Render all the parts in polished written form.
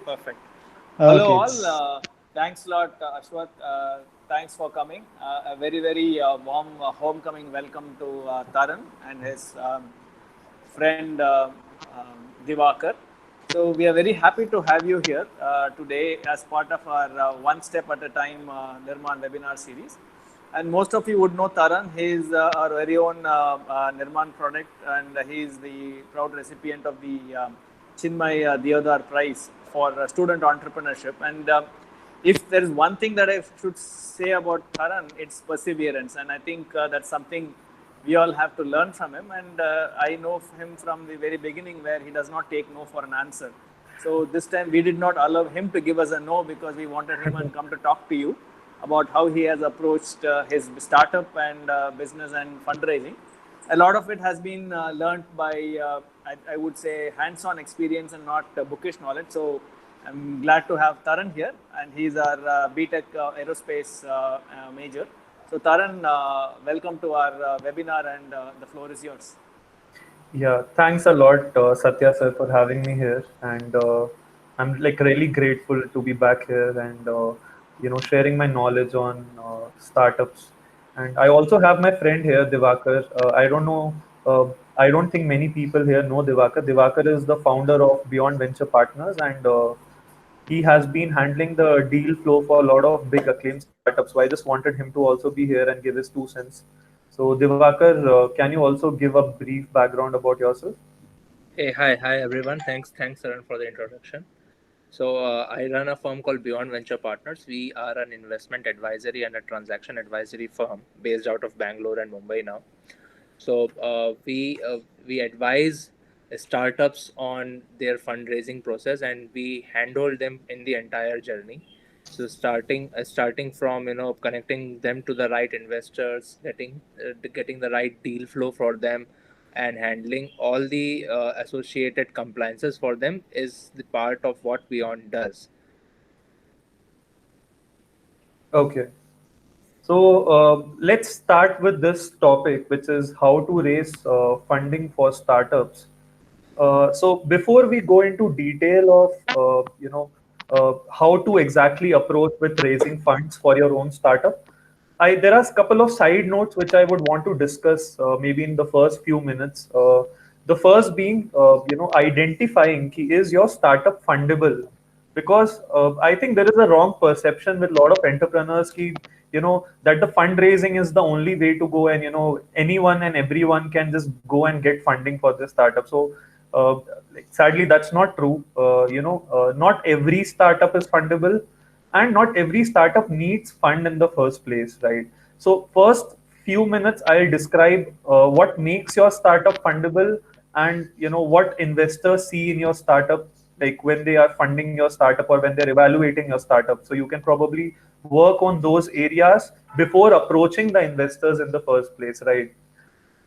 Perfect. Hello, Okay. all. Thanks a lot, Ashwath. Thanks for coming. A very, very warm homecoming welcome to Taran and his friend Divakar. So, we are very happy to have you here today as part of our One Step at a Time Nirman webinar series. And most of you would know Taran. He is our very own Nirman product, and he is the proud recipient of the Chinmay Deodar Prize for student entrepreneurship. And if there is one thing that I should say about Taran, it's perseverance. And I think that's something we all have to learn from him. And I know him from the very beginning where he does not take no for an answer. So this time we did not allow him to give us a no because we wanted him to come to talk to you about how he has approached his startup and business and fundraising. A lot of it has been learned by, I would say, hands-on experience and not bookish knowledge. So I'm glad to have Taran here, and he's our BTech aerospace major. So Taran, welcome to our webinar, and the floor is yours. Yeah, thanks a lot, Satya sir, for having me here, and I'm like really grateful to be back here and sharing my knowledge on startups. And I also have my friend here, Divakar. I don't know, I don't think many people here know Divakar. Divakar is the founder of Beyond Venture Partners, and he has been handling the deal flow for a lot of big acclaimed startups. So I just wanted him to also be here and give his 2 cents. So Divakar, can you also give a brief background about yourself? Hey, hi everyone. Thanks, Saran, for the introduction. So, I run a firm called Beyond Venture Partners. We are an investment advisory and a transaction advisory firm based out of Bangalore and Mumbai now. So, we advise startups on their fundraising process, and we handle them in the entire journey. So, starting from connecting them to the right investors, getting the right deal flow for them, and handling all the associated compliances for them is the part of what Beyond does. Okay. So let's start with this topic, which is how to raise funding for startups. So before we go into detail of how to exactly approach with raising funds for your own startup, there are a couple of side notes which I would want to discuss maybe in the first few minutes. The first being identifying is your startup fundable, because I think there is a wrong perception with a lot of entrepreneurs that the fundraising is the only way to go, and anyone and everyone can just go and get funding for this startup. So uh, sadly that's not true. Not every startup is fundable, and not every startup needs fund in the first place, right? So first few minutes I'll describe what makes your startup fundable, and what investors see in your startup, like when they are funding your startup or when they're evaluating your startup. So you can probably work on those areas before approaching the investors in the first place, right?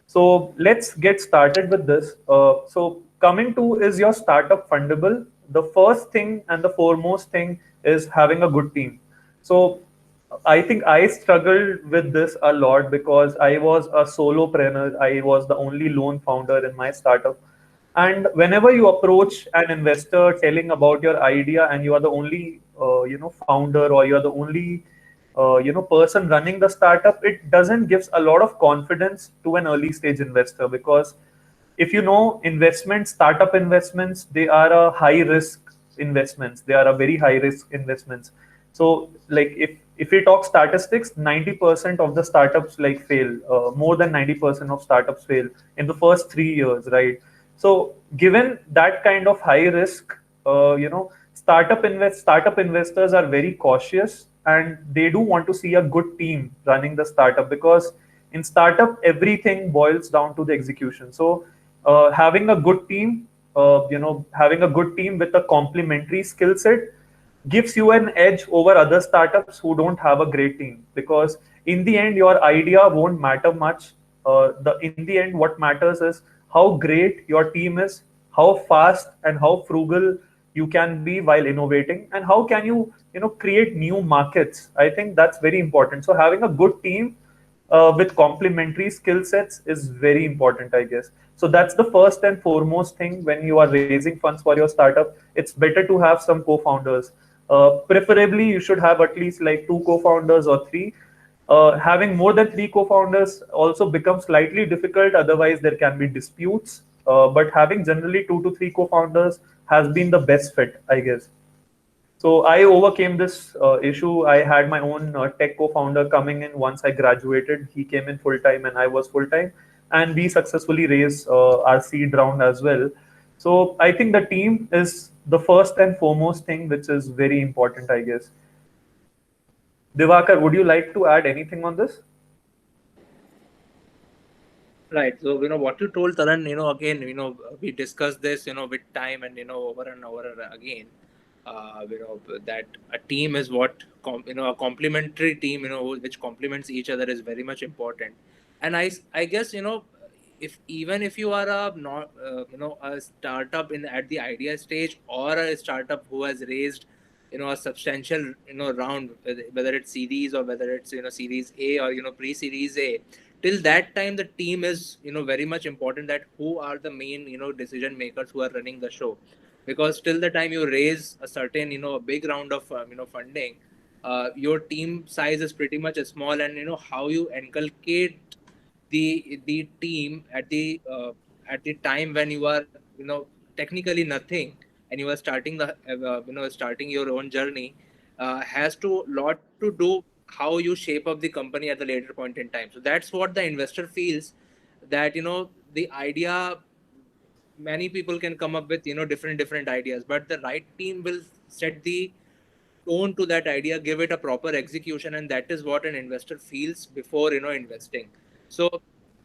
So let's get started with this. So coming to, is your startup fundable? The first thing and the foremost thing is having a good team. So I think I struggled with this a lot because I was a solopreneur. I was the only lone founder in my startup. And whenever you approach an investor telling about your idea and you are the only founder, or you're the only person running the startup, it doesn't gives a lot of confidence to an early stage investor, because if you know investments, startup investments, they are a high risk investments, they are a very high risk investments. So like if we talk statistics, 90% of the startups like fail, more than 90% of startups fail in the first 3 years, right? So given that kind of high risk, startup investors are very cautious, and they do want to see a good team running the startup, because in startup everything boils down to the execution. So having a good team, having a good team with a complementary skill set gives you an edge over other startups who don't have a great team, because in the end your idea won't matter much. The In the end what matters is how great your team is, how fast and how frugal you can be while innovating, and how can you create new markets. I think that's very important. So having a good team with complementary skill sets is very important, I guess. So that's the first and foremost thing when you are raising funds for your startup. It's better to have some co-founders. Preferably, you should have at least like two co-founders or three. Having more than three co-founders also becomes slightly difficult. Otherwise, there can be disputes. But having generally two to three co-founders has been the best fit, I guess. So I overcame this issue. I had my own tech co-founder coming in once I graduated. He came in full time and I was full time, and we successfully raised our seed round as well. So I think the team is the first and foremost thing, which is very important, I guess. Divakar, would you like to add anything on this? Right. So, what you told Taran, again, we discussed this, with time and, over and over again. That a team is what, a complementary team, which complements each other is very much important. And I guess, if you are a not, a startup at the idea stage, or a startup who has raised, a substantial, round, whether it's series or whether it's, series A or, pre-series A, till that time the team is, very much important, that who are the main, decision makers who are running the show. Because till the time you raise a certain, a big round of, funding, your team size is pretty much small, and how you inculcate the team at the time when you are, technically nothing, and you are starting starting your own journey, has to lot to do how you shape up the company at the later point in time. So that's what the investor feels, that the idea, many people can come up with, different ideas, but the right team will set the tone to that idea, give it a proper execution, and that is what an investor feels before, investing. So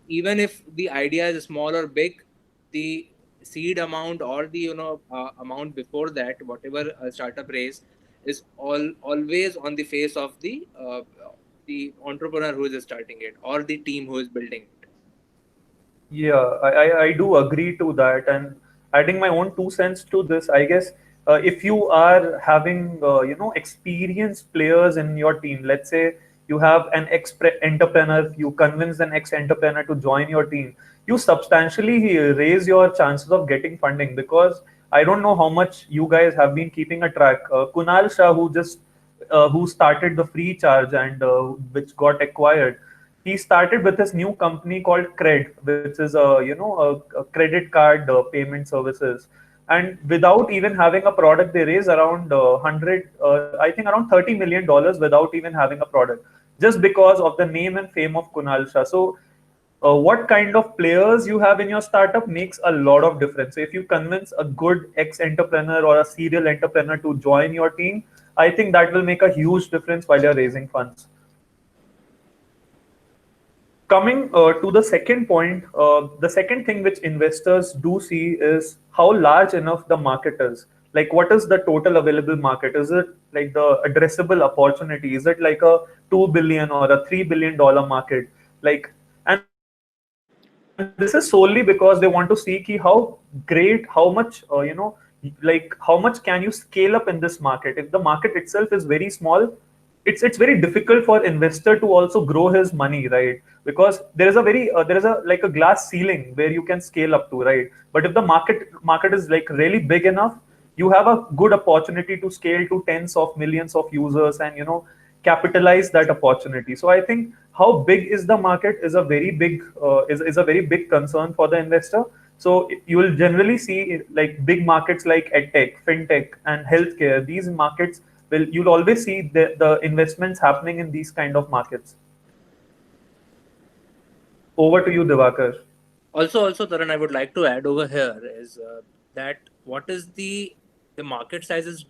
even if the idea is small or big, the seed amount or the, amount before that, whatever a startup raise, is always on the face of the entrepreneur who is starting it, or the team who is building it. Yeah, I do agree to that. And adding my own 2 cents to this, I guess if you are having experienced players in your team, let's say you have an entrepreneur, you convince an ex-entrepreneur to join your team, you substantially raise your chances of getting funding. Because I don't know how much you guys have been keeping a track. Kunal Shah, who started the free charge and which got acquired, he started with his new company called Cred, which is a credit card payment services. And without even having a product, they raised around I think around $30 million without even having a product, just because of the name and fame of Kunal Shah. So what kind of players you have in your startup makes a lot of difference. So if you convince a good ex-entrepreneur or a serial entrepreneur to join your team, I think that will make a huge difference while you're raising funds. Coming to the second point, the second thing which investors do see is how large enough the market is. Like, what is the total available market? Is it like the addressable opportunity? Is it like a 2 billion or a $3 billion market? Like, and this is solely because they want to see ki how great, how much like how much can you scale up in this market. If the market itself is very small, it's very difficult for investor to also grow his money, right? Because there is a like a glass ceiling where you can scale up to, right? But if the market is like really big enough, you have a good opportunity to scale to tens of millions of users and capitalize that opportunity. So I think how big is the market is a very big is a very big concern for the investor. So you will generally see like big markets like edtech, fintech, and healthcare. These markets will you'll always see the investments happening in these kind of markets. Over to you, Divakar. Also, Taran, I would like to add over here is that what is the market size is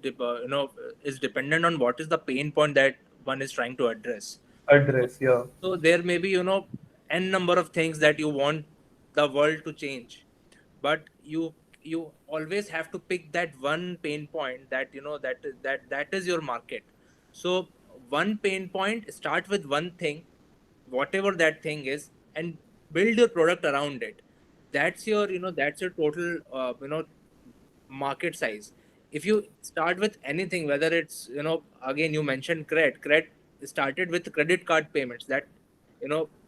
is dependent on what is the pain point that one is trying to address. So, Address, yeah. so there may be n number of things that you want the world to change, but you always have to pick that one pain point that that is your market. So one pain point, start with one thing, whatever that thing is, and build your product around it. That's your total market size. If you start with anything, whether it's again, you mentioned credit started with credit card payments, that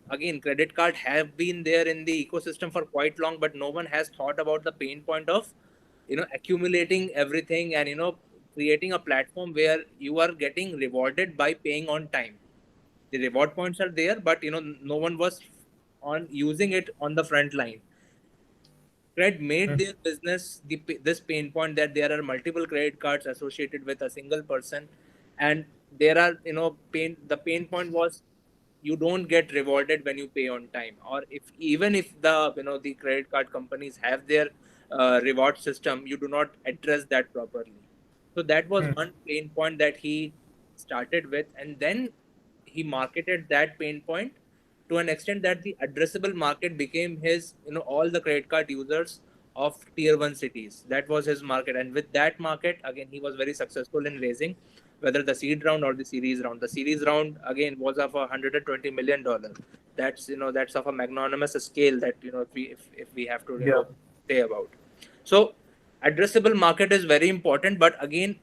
again, credit card have been there in the ecosystem for quite long, but no one has thought about the pain point of, accumulating everything and, creating a platform where you are getting rewarded by paying on time. The reward points are there, but, no one was on using it on the front line. Cred made their business this pain point that there are multiple credit cards associated with a single person, and there are, the pain point was you don't get rewarded when you pay on time, or if even if the, the credit card companies have their reward system, you do not address that properly. So that was one pain point that he started with, and then he marketed that pain point to an extent that the addressable market became his, all the credit card users of tier 1 cities. That was his market, and with that market, again, he was very successful in raising, whether the seed round or the series round. The series round, again, was of $120 million. That's, that's of a magnanimous scale that, if we have to, say about. So addressable market is very important, but again,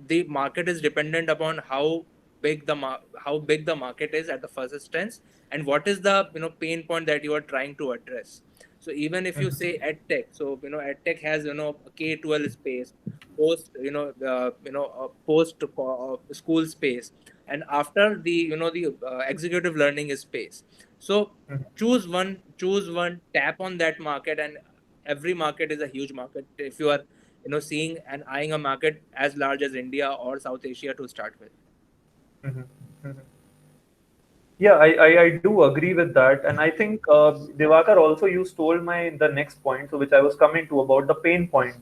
the market is dependent upon how big the market is at the first instance, and what is the, pain point that you are trying to address. So even if you say edtech, so, edtech has, K-12 space, post school space, and after the, the executive learning is space. So choose one, tap on that market, and every market is a huge market if you are, seeing and eyeing a market as large as India or South Asia to start with. Yeah, I do agree with that, and I think Divakar also you stole the next point, so which I was coming to about the pain point.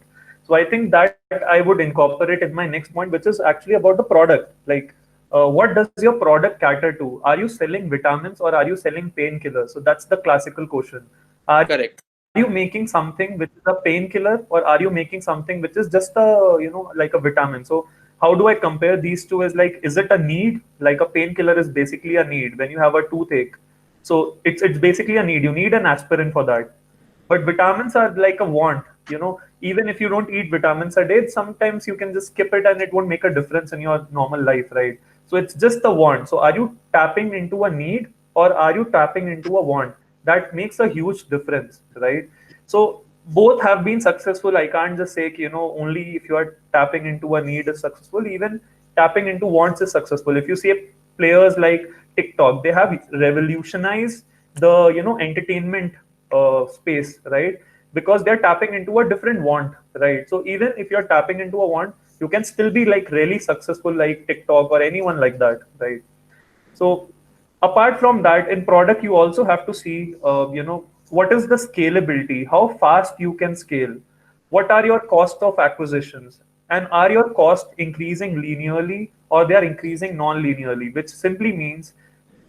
So I think that I would incorporate in my next point, which is actually about the product. Like, what does your product cater to? Are you selling vitamins or are you selling painkillers? So that's the classical question. Are Correct. you making something which is a painkiller, or are you making something which is just a like a vitamin? So how do I compare these two? Is like, is it a need? Like a painkiller is basically a need when you have a toothache. So it's basically a need. You need an aspirin for that. But vitamins are like a want. Even if you don't eat vitamins a day, sometimes you can just skip it and it won't make a difference in your normal life, right? So it's just a want. So are you tapping into a need or are you tapping into a want? That makes a huge difference, right? So both have been successful. I can't just say, only if you are tapping into a need is successful. Even tapping into wants is successful. If you see players like TikTok, they have revolutionized the, entertainment space, right? Because they're tapping into a different want, right? So even if you're tapping into a want, you can still be like really successful like TikTok or anyone like that, right? So apart from that, in product, you also have to see, what is the scalability, how fast you can scale, what are your cost of acquisitions, and are your cost increasing linearly or they are increasing non-linearly, which simply means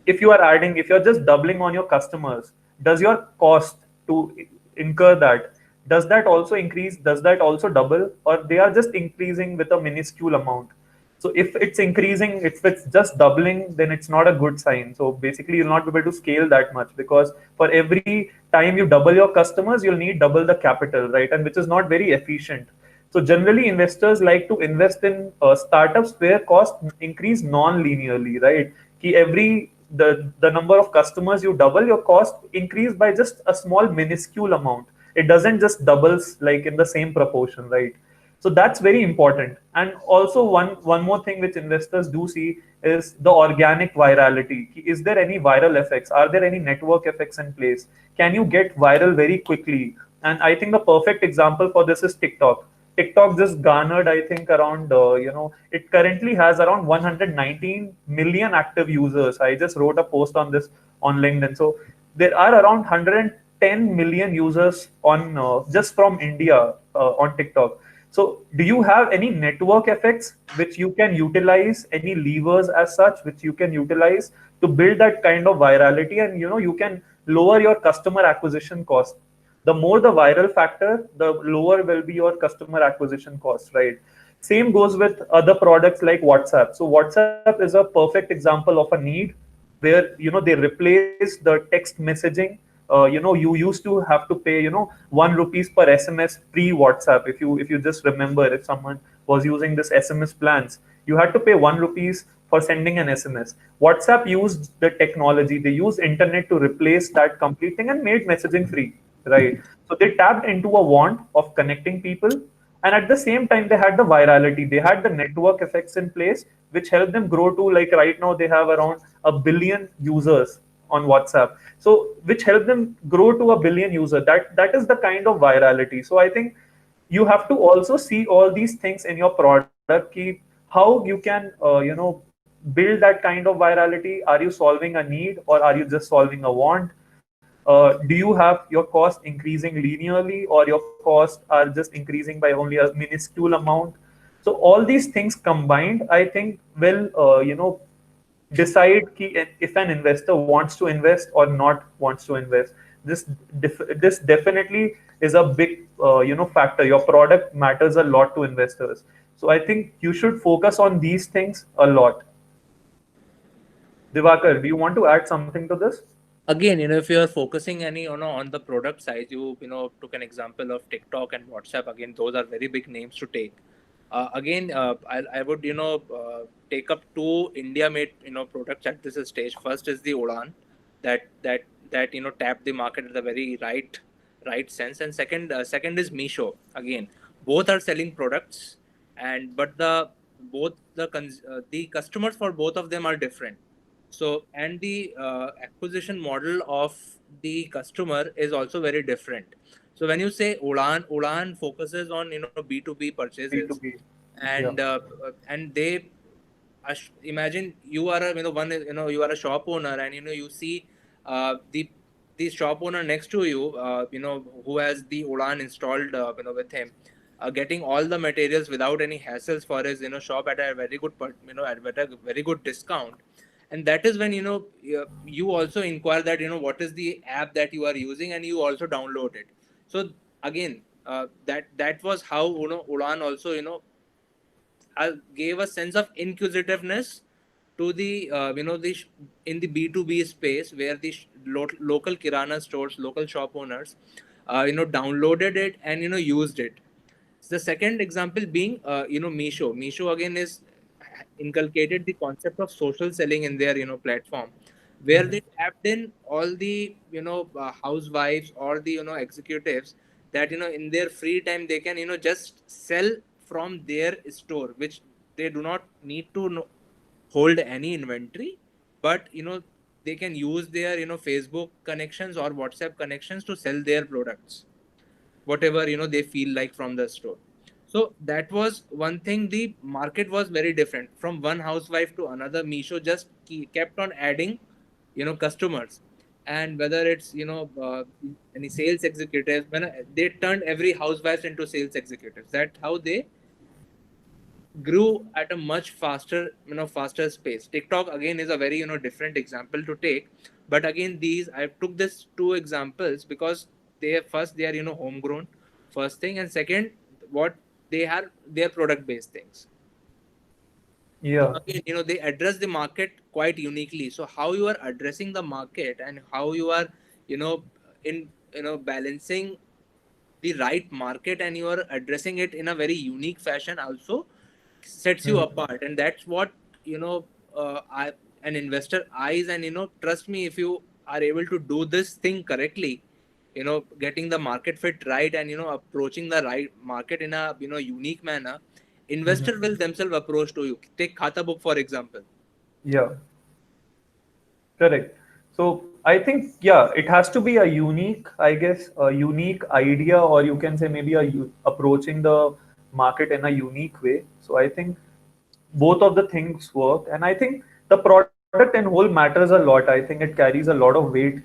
if you're just doubling on your customers, does your cost to incur that, does that also increase? Does that also double? Or they are just increasing with a minuscule amount? So if it's increasing, if it's just doubling, then it's not a good sign. So basically, you'll not be able to scale that much because for every time you double your customers, you'll need double the capital, right? And which is not very efficient. So generally, investors like to invest in startups where costs increase non-linearly, right? The number of customers you double, your cost increase by just a small minuscule amount. It doesn't just doubles like in the same proportion, right? So that's very important. And also one more thing which investors do see is the organic virality. Is there any viral effects? Are there any network effects in place? Can you get viral very quickly? And I think the perfect example for this is TikTok. TikTok just garnered, I think, around, it currently has around 119 million active users. I just wrote a post on this on LinkedIn. So there are around 110 million users on just from India on TikTok. So do you have any network effects which you can utilize, any levers as such which you can utilize to build that kind of virality, and you can lower your customer acquisition cost? The more the viral factor, the lower will be your customer acquisition cost, right? Same goes with other products like WhatsApp. So WhatsApp is a perfect example of a need where they replace the text messaging. You used to have to pay 1 rupees per SMS pre WhatsApp. If you just remember, if someone was using this SMS plans, you had to pay 1 rupees for sending an SMS. WhatsApp used the technology, they used internet to replace that complete thing and made messaging free, right? So they tapped into a want of connecting people, and at the same time they had the virality, they had the network effects in place, which helped them grow to, like, right now they have around 1 billion users on WhatsApp. So which helped them grow to 1 billion user. That is the kind of virality. So I think you have to also see all these things in your product. How you can build that kind of virality. Are you solving a need, or are you just solving a want? Do you have your cost increasing linearly, or your costs are just increasing by only a minuscule amount? So all these things combined, I think, will decide if an investor wants to invest or not wants to invest. This definitely is a big factor. Your product matters a lot to investors. So I think you should focus on these things a lot. Divakar, do you want to add something to this? Again, if you're focusing any on the product side, you took an example of TikTok and WhatsApp. Again, those are very big names to take. I would take up two India made products at this stage. First is the Udan, that tap the market at the very right sense, and second is Meesho. Again, both are selling products, but the customers for both of them are different. So, and the acquisition model of the customer is also very different. So when you say Udan focuses on B2B purchases, B2B. and Yeah. they imagine you are a you are a shop owner, and you see the shop owner next to you, who has the Udan installed with him, getting all the materials without any hassles for his shop at a very good at a very good discount. And that is when you also inquire that what is the app that you are using, and you also download it. So again, that was how Udan also gave a sense of inquisitiveness to the in the B2B space, where the local kirana stores, local shop owners downloaded it and used it. The second example being Meesho. Meesho again is inculcated the concept of social selling in their platform, where they tapped in all the housewives or the executives, that in their free time they can just sell from their store, which they do not need to hold any inventory, but they can use their Facebook connections or WhatsApp connections to sell their products, whatever they feel like from the store. So that was one thing. The market was very different from one housewife to another. Meesho just kept on adding customers, and whether it's any sales executives, when they turned every housewife into sales executives. That's how they grew at a much faster space. TikTok again is a very different example to take, but again, these I took this two examples because they are homegrown, first thing, and second, what they are, their product based things. Yeah. So again, they address the market quite uniquely. So how you are addressing the market, and how you are in balancing the right market, and you are addressing it in a very unique fashion, also sets you apart. And that's what an investor eyes. And trust me, if you are able to do this thing correctly, getting the market fit right, and approaching the right market in a unique manner, investor will themselves approach to you. Take Khata Book for example. Yeah. Correct. So I think, yeah, it has to be a unique, I guess, a unique idea, or you can say maybe approaching the market in a unique way. So I think both of the things work, and I think the product in whole matters a lot. I think it carries a lot of weight.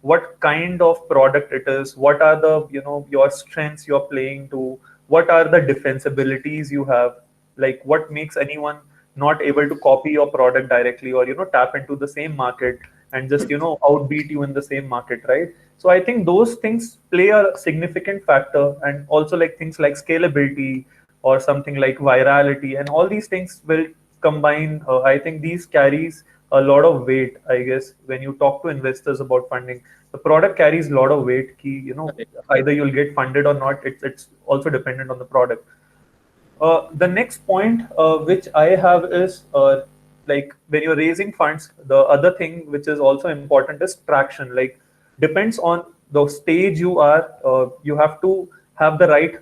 What kind of product it is, what are the your strengths you're playing to, what are the defensibilities you have, like what makes anyone not able to copy your product directly, or tap into the same market and just outbeat you in the same market, right? So I think those things play a significant factor, and also like things like scalability or something like virality, and all these things will combine. I think these carries a lot of weight, I guess, when you talk to investors about funding. The product carries a lot of weight. Either you'll get funded or not. It's also dependent on the product. The next point which I have is like when you're raising funds, the other thing which is also important is traction. Like depends on the stage you are, you have to have the right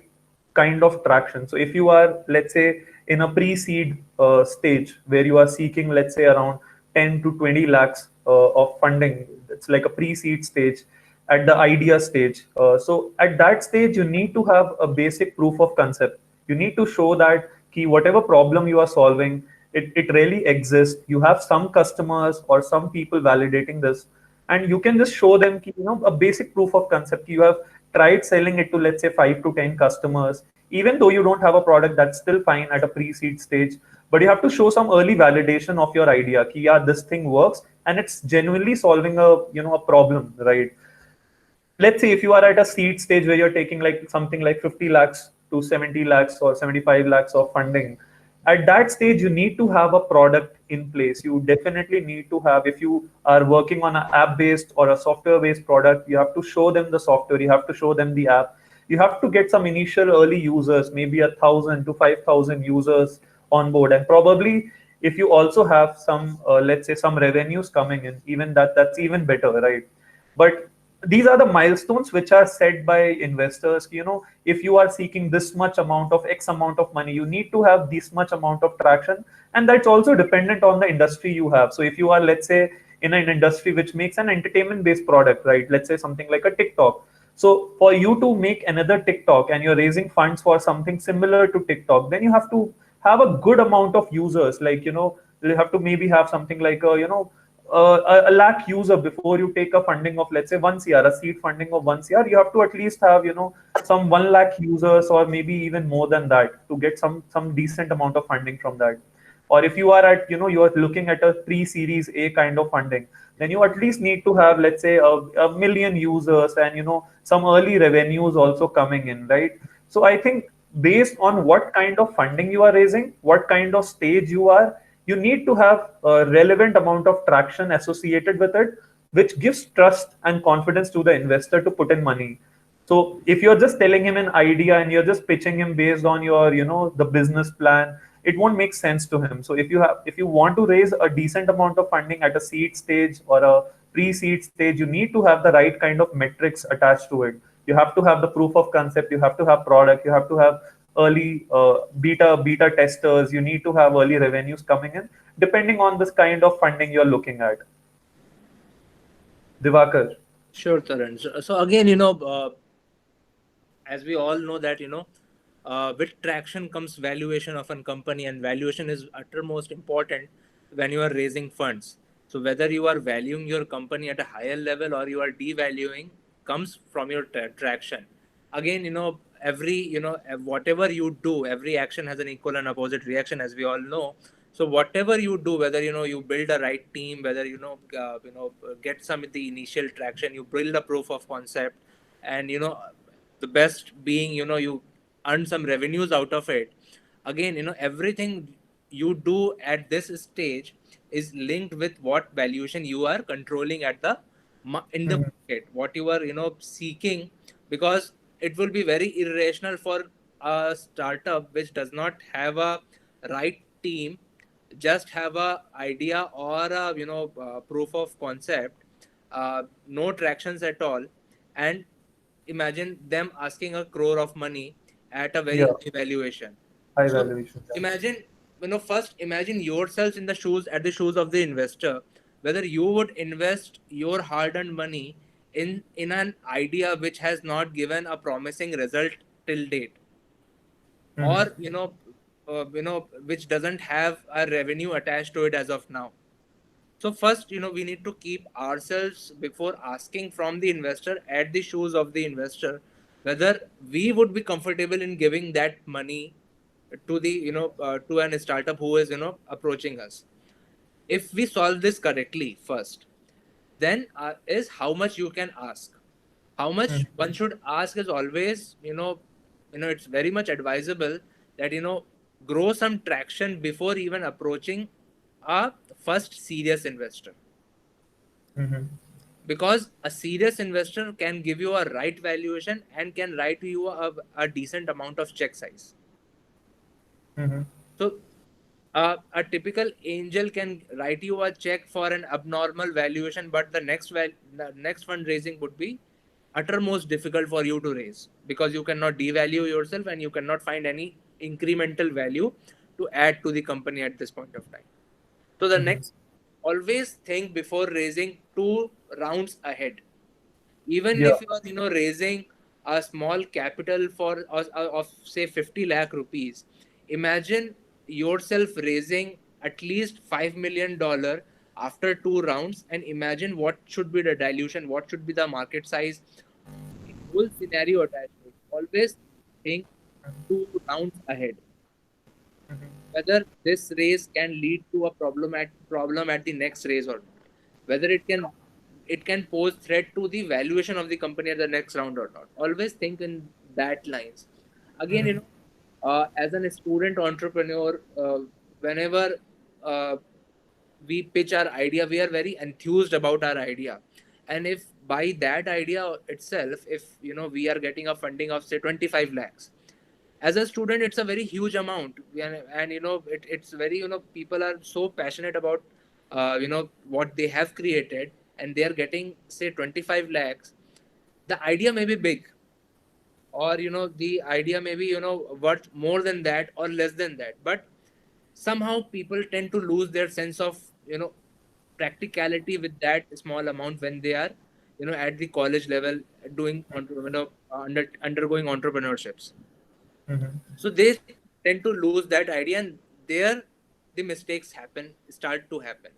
kind of traction. So if you are, let's say, in a pre-seed stage where you are seeking, let's say, around 10 to 20 lakhs of funding, it's like a pre-seed stage at the idea stage. So at that stage, you need to have a basic proof of concept. You need to show that whatever problem you are solving, it really exists. You have some customers or some people validating this, and you can just show them a basic proof of concept. You have tried selling it to, let's say, 5 to 10 customers. Even though you don't have a product, that's still fine at a pre-seed stage, but you have to show some early validation of your idea. Yeah, this thing works and it's genuinely solving a problem, right? Let's say if you are at a seed stage where you're taking like something like 50 lakhs to 70 lakhs or 75 lakhs of funding, at that stage you need to have a product in place. You definitely need to have, if you are working on an app based or a software based product, you have to show them the software, you have to show them the app, you have to get some initial early users, maybe 1,000 to 5,000 users on board. And probably if you also have some let's say some revenues coming in, even that's even better, right? But these are the milestones which are set by investors. If you are seeking this much amount of x amount of money, you need to have this much amount of traction, and that's also dependent on the industry you have. So if you are, let's say, in an industry which makes an entertainment based product, right, let's say something like a TikTok, so for you to make another TikTok and you're raising funds for something similar to TikTok, then you have to have a good amount of users. Like, you have to maybe have something like a lakh user before you take a funding of, let's say, 1 CR, a seed funding of 1 CR. You have to at least have, some 1 lakh users, or maybe even more than that, to get some decent amount of funding from that. Or if you are at, you are looking at a pre-series A kind of funding, then you at least need to have, let's say, a million users, and some early revenues also coming in, right? So I think based on what kind of funding you are raising, what kind of stage you are, you need to have a relevant amount of traction associated with it, which gives trust and confidence to the investor to put in money. So if you're just telling him an idea and you're just pitching him based on your, the business plan, it won't make sense to him. So if you want to raise a decent amount of funding at a seed stage or a pre-seed stage, you need to have the right kind of metrics attached to it. You have to have the proof of concept, you have to have product, you have to have early beta testers, you need to have early revenues coming in, depending on this kind of funding you're looking at. Divakar. Sure, Tarun. So again, as we all know that, with traction comes valuation of a company, and valuation is uttermost important when you are raising funds. So whether you are valuing your company at a higher level or you are devaluing comes from your traction. Again, every, whatever you do, every action has an equal and opposite reaction, as we all know. So whatever you do, whether you build a right team, whether get some of the initial traction, you build a proof of concept, and the best being you earn some revenues out of it. Again, everything you do at this stage is linked with what valuation you are controlling at the in the market, what you are seeking, because it will be very irrational for a startup which does not have a right team, just have a idea or a proof of concept, no tractions at all, and imagine them asking 1 crore of money at a very high valuation. High So valuation. imagine, first imagine yourself in the shoes of the investor, whether you would invest your hard-earned money in an idea which has not given a promising result till date, or which doesn't have a revenue attached to it as of now. So first, we need to keep ourselves, before asking from the investor, at the shoes of the investor, whether we would be comfortable in giving that money to the to an startup who is approaching us. If we solve this correctly first, then is how much you can ask. How much one should ask is always, it's very much advisable that grow some traction before even approaching a first serious investor. Because a serious investor can give you a right valuation and can write you a decent amount of check size. So A typical angel can write you a check for an abnormal valuation, but the next fundraising would be uttermost difficult for you to raise, because you cannot devalue yourself and you cannot find any incremental value to add to the company at this point of time. So the next, always think before raising 2 rounds ahead. Even Yeah. if you are raising a small capital for of say 50 lakh rupees, imagine yourself raising at least $5 million after 2 rounds, and imagine what should be the dilution, what should be the market size, the whole scenario attached to it. Always think 2 rounds ahead, whether this raise can lead to a problem at the next raise or not, whether it can pose threat to the valuation of the company at the next round or not. Always think in that lines. Again, as a student entrepreneur, whenever uh, we pitch our idea, we are very enthused about our idea, and if by that idea itself, if we are getting a funding of say 25 lakhs, as a student it's a very huge amount, and it's very, people are so passionate about what they have created, and they are getting say 25 lakhs. The idea may be big, or the idea may be worth more than that or less than that, but somehow people tend to lose their sense of practicality with that small amount when they are at the college level doing undergoing entrepreneurships. Mhm. So they tend to lose that idea, and there the mistakes start to happen.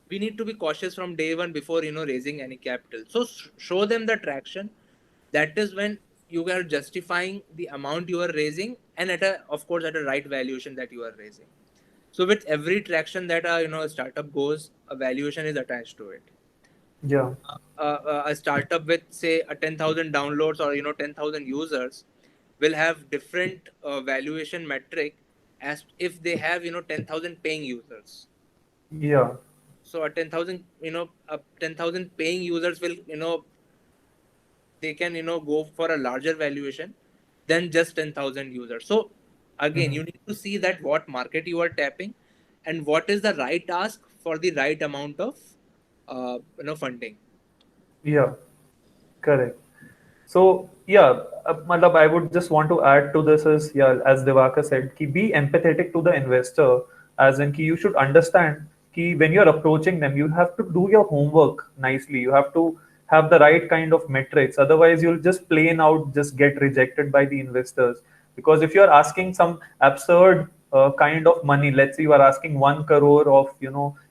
We need to be cautious from day one before raising any capital. So show them the traction. That is when you are justifying the amount you are raising, and of course at a right valuation that you are raising. So with every traction that a startup goes, a valuation is attached to it. Yeah. A startup with say a 10,000 downloads or 10,000 users will have different valuation metric as if they have 10,000 paying users. Yeah. So a 10,000 paying users will they can go for a larger valuation than just 10,000 users. So again, Mhm. you need to see that what market you are tapping and what is the right ask for the right amount of funding. Yeah. Correct. So yeah, Matlab, I would just want to add to this is, yeah, as Divakar said, ki be empathetic to the investor, as in ki you should understand ki when you're approaching them, you have to do your homework nicely. You have to have the right kind of metrics. Otherwise, you'll just plain out just get rejected by the investors. Because if you're asking some absurd kind of money, let's say you are asking 1 crore of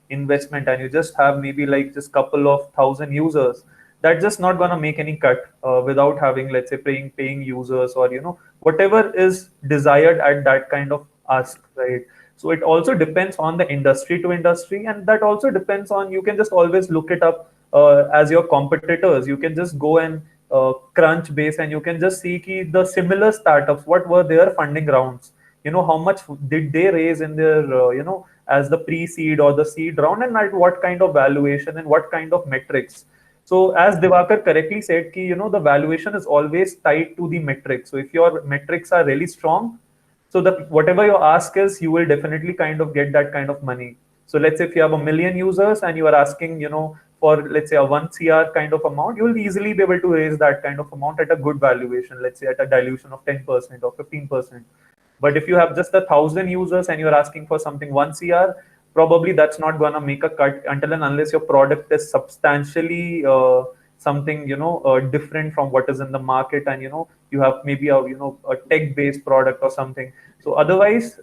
investment, and you just have maybe like just couple of thousand users, that's just not going to make any cut without having, let's say, paying users, or whatever is desired at that kind of ask, right? So it also depends on the industry to industry, and that also depends on, you can just always look it up as your competitors. You can just go and crunch base, and you can just see ki the similar startups, what were their funding rounds, how much did they raise in their as the pre-seed or the seed round, and at what kind of valuation and what kind of metrics. So as Divakar correctly said, ki, the valuation is always tied to the metrics. So if your metrics are really strong, so that whatever your ask is, you will definitely kind of get that kind of money. So let's say if you have a million users and you are asking, for let's say a 1 CR kind of amount, you will easily be able to raise that kind of amount at a good valuation, let's say at a dilution of 10% or 15%. But if you have just 1,000 users and you're asking for something 1 CR, probably that's not gonna make a cut until and unless your product is substantially something different from what is in the market, and you have maybe a tech-based product or something. So otherwise,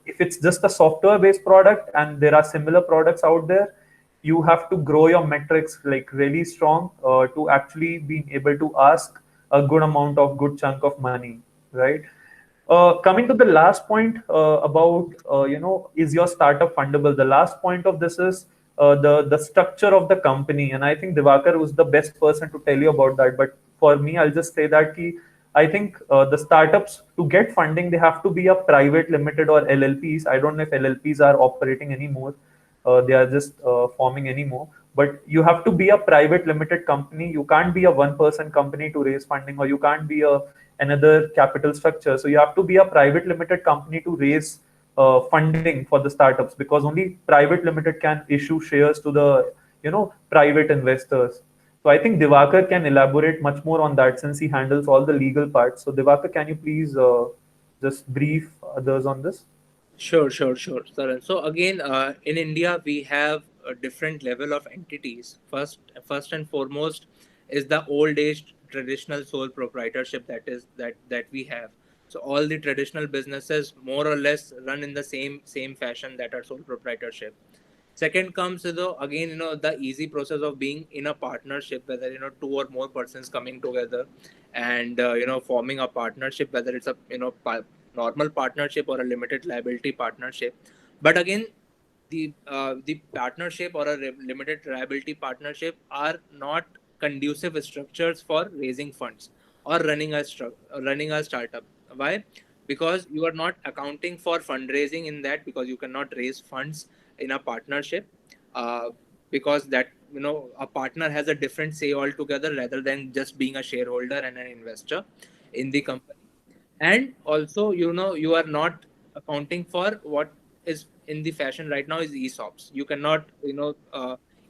if it's just a software-based product and there are similar products out there, you have to grow your metrics like really strong to actually be able to ask a good amount of good chunk of money, right? Coming to the last point about is your startup fundable? The last point of this is the structure of the company, and I think Divakar was the best person to tell you about that. But for me, I'll just say that I think the startups, to get funding, they have to be a private limited or LLPs. I don't know if LLPs are operating anymore. They are just forming anymore. But you have to be a private limited company. You can't be a one-person company to raise funding, or you can't be another capital structure. So you have to be a private limited company to raise funding for the startups, because only private limited can issue shares to the private investors. So I think Divakar can elaborate much more on that since he handles all the legal parts. So Divakar, can you please just brief others on this? Sure, Saran. So again, in India, we have a different level of entities. First and foremost is the old age traditional sole proprietorship that we have. So all the traditional businesses more or less run in the same fashion that are sole proprietorship. Second comes again the easy process of being in a partnership, whether two or more persons coming together and forming a partnership, whether it's a normal partnership or a limited liability partnership. But again, the partnership or a limited liability partnership are not conducive structures for raising funds or running a startup. Why? Because you are not accounting for fundraising in that, because you cannot raise funds in a partnership, uh, because that a partner has a different say altogether rather than just being a shareholder and an investor in the company. And also you are not accounting for what is in the fashion right now is ESOPs. You cannot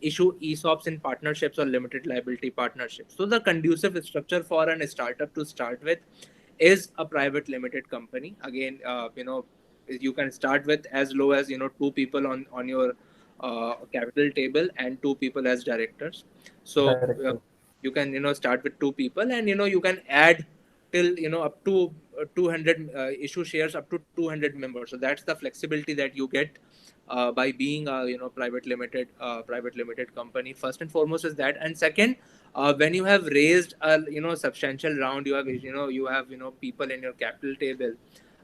issue ESOPs in partnerships or limited liability partnerships. So the conducive structure for an startup to start with is a private limited company. Again, you can start with as low as two people on your capital table and two people as directors. So Director. you can start with two people, and you can add till up to 200 issue shares up to 200 members. So that's the flexibility that you get by being a private limited company. First and foremost is that. And second, when you have raised a substantial round, you have people in your capital table.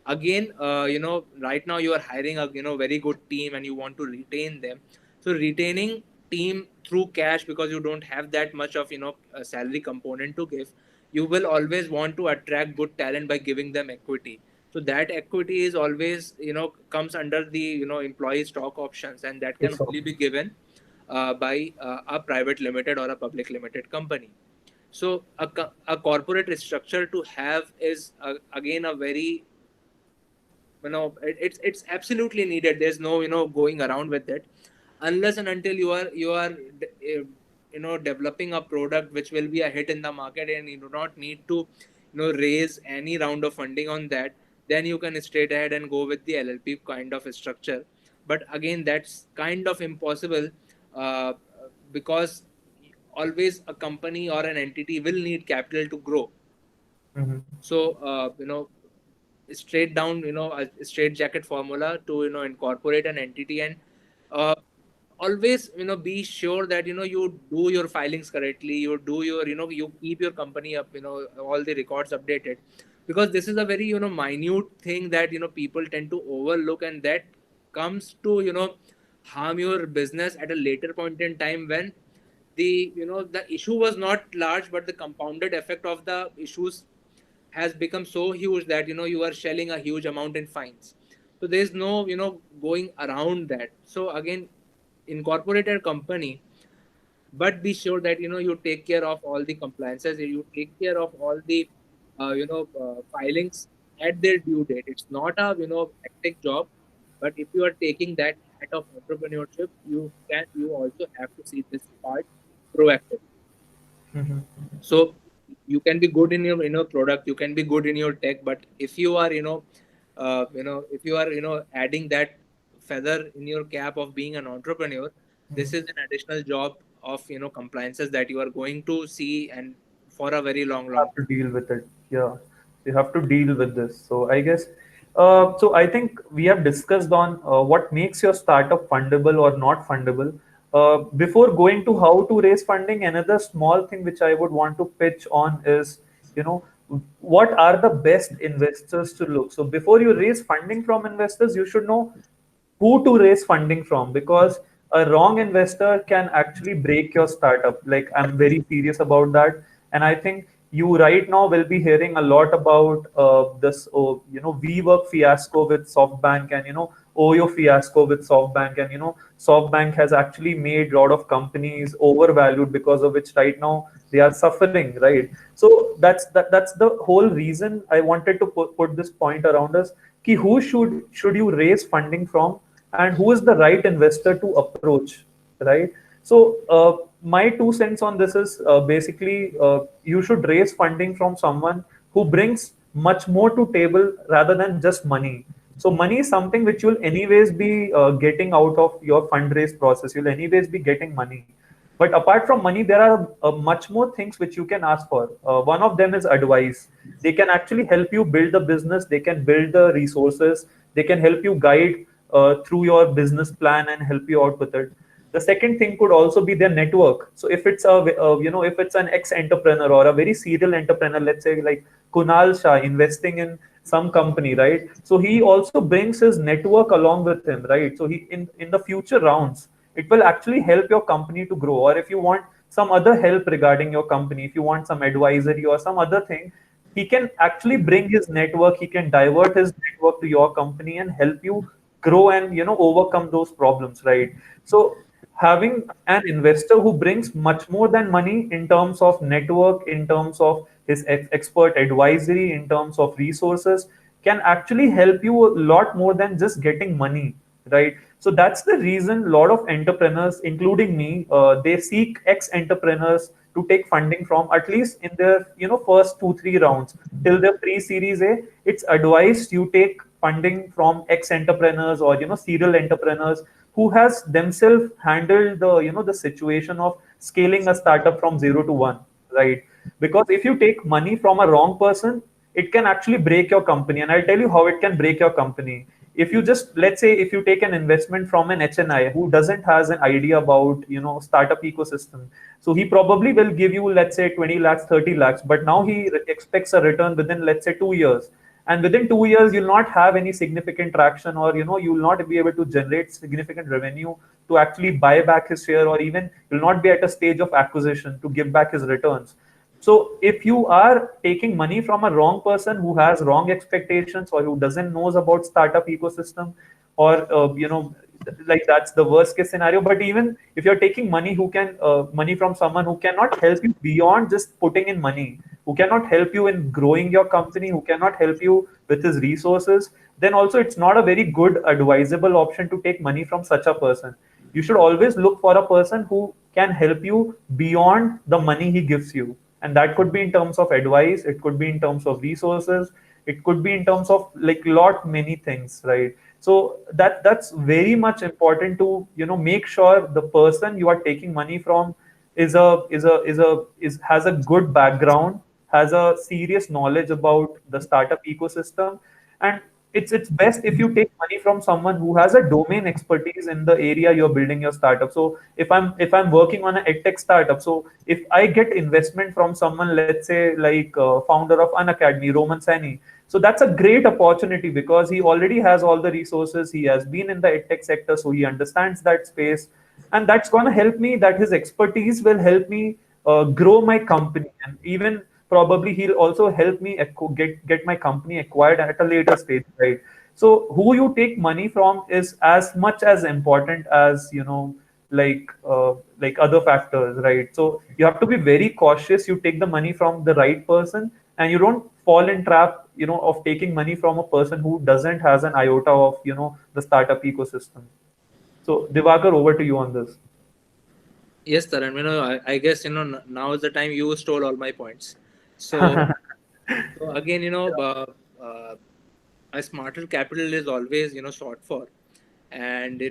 Again, right now you are hiring a very good team and you want to retain them. So retaining team through cash, because you don't have that much of a salary component to give, you will always want to attract good talent by giving them equity. So that equity is always comes under the employee stock options, and that can ESOP. only be given by a private limited or a public limited company. So a corporate structure to have is again a very it's absolutely needed. There's no going around with it, unless and until you are developing a product which will be a hit in the market and you do not need to raise any round of funding on that. Then you can straight ahead and go with the LLP kind of a structure. But again, that's kind of impossible, uh, because always a company or an entity will need capital to grow. Mhm. So straight down a straight jacket formula to incorporate an entity. And uh, always be sure that you do your filings correctly, you do your you keep your company up, all the records updated, because this is a very minute thing that people tend to overlook, and that comes to harm your business at a later point in time, when the issue was not large, but the compounded effect of the issues has become so huge that you are shelling a huge amount in fines. So there's no going around that. So again, incorporate a company, but be sure that you take care of all the compliances, you take care of all the filings at their due date. It's not a hectic job, but if you are taking that hat of entrepreneurship, you also have to see this part proactive. Mhm. So you can be good in your product, you can be good in your tech, but if you are if you are adding that feather in your cap of being an entrepreneur, this is an additional job of compliances that you are going to see, and for a very long Have to time. deal with it. Yeah, you have to deal with this. So I guess, so I think we have discussed on what makes your startup fundable or not fundable. Before going to how to raise funding, another small thing which I would want to pitch on is, you know, what are the best investors to look. So before you raise funding from investors, you should know who to raise funding from, because a wrong investor can actually break your startup. Like, I'm very serious about that. And I think you right now will be hearing a lot about this WeWork fiasco with SoftBank, and Oyo fiasco with SoftBank. And SoftBank has actually made a lot of companies overvalued, because of which right now they are suffering, right? So that's the whole reason I wanted to put this point around us. कि who should you raise funding from, and who is the right investor to approach, right? So my 2 cents on this is basically you should raise funding from someone who brings much more to table rather than just money. So money is something which you'll anyways be getting out of your fundraise process. You'll anyways be getting money. But apart from money, there are much more things which you can ask for. One of them is advice. They can actually help you build the business. They can build the resources. They can help you guide through your business plan and help you out with it. The second thing could also be their network. So if it's if it's an ex-entrepreneur or a very serial entrepreneur, let's say like Kunal Shah investing in some company, right? So he also brings his network along with him, right? So he in the future rounds, it will actually help your company to grow. Or if you want some other help regarding your company, if you want some advisory or some other thing, he can actually bring his network, he can divert his network to your company and help you grow and overcome those problems, right? So having an investor who brings much more than money in terms of network, in terms of his expert advisory, in terms of resources, can actually help you a lot more than just getting money, right? So that's the reason a lot of entrepreneurs, including me, they seek ex-entrepreneurs to take funding from, at least in their first 2-3 rounds till the pre-series A. It's advised you take funding from ex-entrepreneurs or serial entrepreneurs who has themselves handled the situation of scaling a startup from 0 to 1, right? Because if you take money from a wrong person, it can actually break your company. And I'll tell you how it can break your company. If you just, let's say, if you take an investment from an HNI who doesn't has an idea about startup ecosystem, so he probably will give you, let's say, 20 lakhs, 30 lakhs, but now he expects a return within, let's say, 2 years. And within 2 years, you'll not have any significant traction, or you'll not be able to generate significant revenue to actually buy back his share, or even you'll not be at a stage of acquisition to give back his returns. So if you are taking money from a wrong person who has wrong expectations or who doesn't knows about startup ecosystem, or like that's the worst case scenario. But even if you're taking money from someone who cannot help you beyond just putting in money, who cannot help you in growing your company, who cannot help you with his resources, then also it's not a very good advisable option to take money from such a person. You should always look for a person who can help you beyond the money he gives you. And that could be in terms of advice, it could be in terms of resources, it could be in terms of like lot many things, right? So that's very much important to make sure the person you are taking money from has a good background, has a serious knowledge about the startup ecosystem. And it's best if you take money from someone who has a domain expertise in the area you're building your startup. So if I'm working on an edtech startup, so if I get investment from someone, let's say like founder of Unacademy, Roman Sani, so that's a great opportunity because he already has all the resources, he has been in the edtech sector, so he understands that space, and that's going to help me, that his expertise will help me grow my company. And even probably he'll also help me get my company acquired at a later stage, right? So who you take money from is as much as important as like other factors, right? So you have to be very cautious. You take the money from the right person, and you don't fall in trap of taking money from a person who doesn't has an iota of the startup ecosystem. So Divakar, over to you on this. Yes, Taran. I guess now is the time you stole all my points. So, so again, a smarter capital is always sought for, and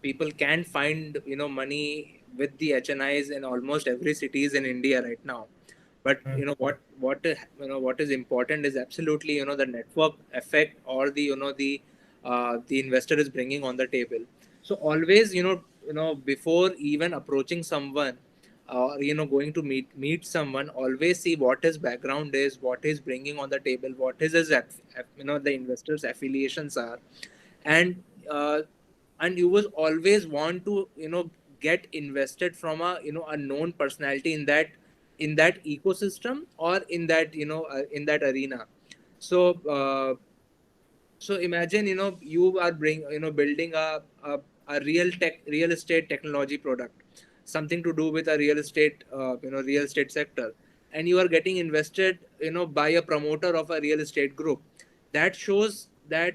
people can find money with the HNIs in almost every cities in India right now. But what is important is absolutely the network effect, or the investor is bringing on the table. So always before even approaching someone, or going to meet someone, always see what his background is, what he's bringing on the table, what is his the investor's affiliations are. And and you will always want to get invested from a known personality in that ecosystem, or in that in that arena. So so imagine you are building a real estate technology product, something to do with a real estate sector, and you are getting invested by a promoter of a real estate group. That shows that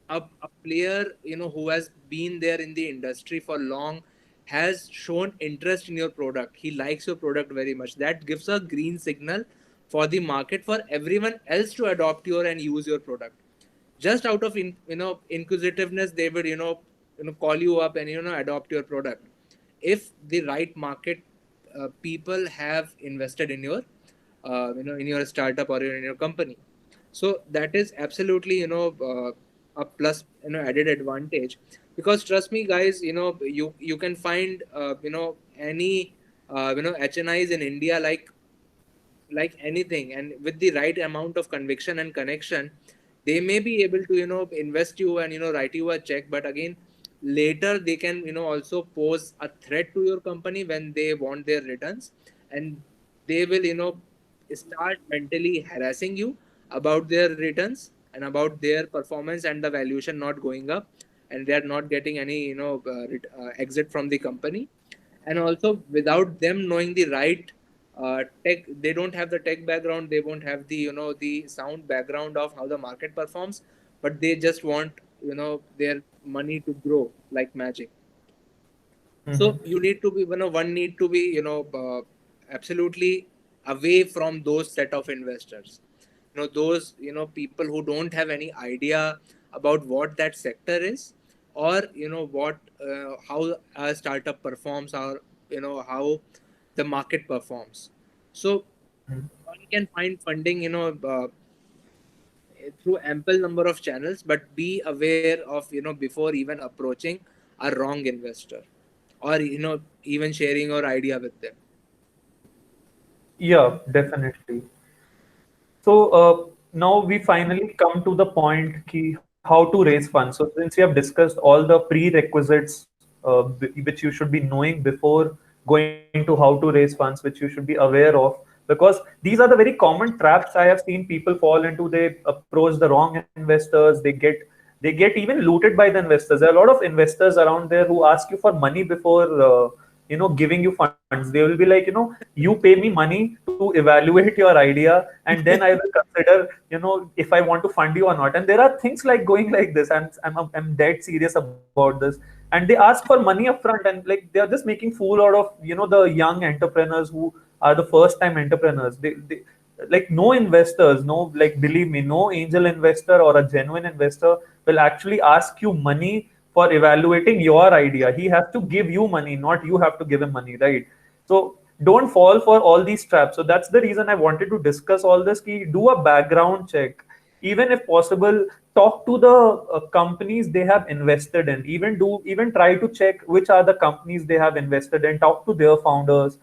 a player, who has been there in the industry for long, has shown interest in your product. He likes your product very much. That gives a green signal for the market, for everyone else to adopt your and use your product. Just out of inquisitiveness, they would call you up and adopt your product, if the right market people have invested in your in your startup or in your company. So that is absolutely a plus, added advantage. Because trust me guys, you can find any HNIs in India like anything, and with the right amount of conviction and connection, they may be able to invest you and write you a check. But again, later they can also pose a threat to your company when they want their returns, and they will start mentally harassing you about their returns and about their performance and the valuation not going up, and they are not getting any exit from the company. And also, without them knowing the right tech, they don't have the tech background, they won't have the the sound background of how the market performs, but they just want their money to grow like magic. So you need to be, one need to be absolutely away from those set of investors, those people who don't have any idea about what that sector is, or what how a startup performs, or how the market performs. So one can find funding through ample number of channels, but be aware of before even approaching a wrong investor, or even sharing your idea with them. Yeah, definitely. So now we finally come to the point key, how to raise funds. So since we have discussed all the prerequisites which you should be knowing before going to how to raise funds, which you should be aware of, because these are the very common traps I have seen people fall into. They approach the wrong investors. They get even looted by the investors. There are a lot of investors around there who ask you for money before giving you funds. They will be like, you pay me money to evaluate your idea, and then I will consider if I want to fund you or not. And there are things like going like this. I'm dead serious about this. And they ask for money upfront, and like they are just making fool out of the young entrepreneurs who are the first time entrepreneurs. They like, no investors, no, like, believe me, no angel investor or a genuine investor will actually ask you money for evaluating your idea. He has to give you money, not you have to give him money, right? So don't fall for all these traps. So that's the reason I wanted to discuss all this. Do a background check, even if possible. Talk to the companies they have invested in. Even try to check which are the companies they have invested in. Talk to their founders.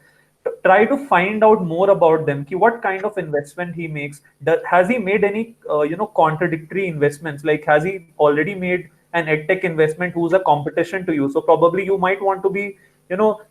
Try to find out more about them. What kind of investment he makes. Has he made any contradictory investments? Like, has he already made an edtech investment who's a competition to you? So probably you might want to be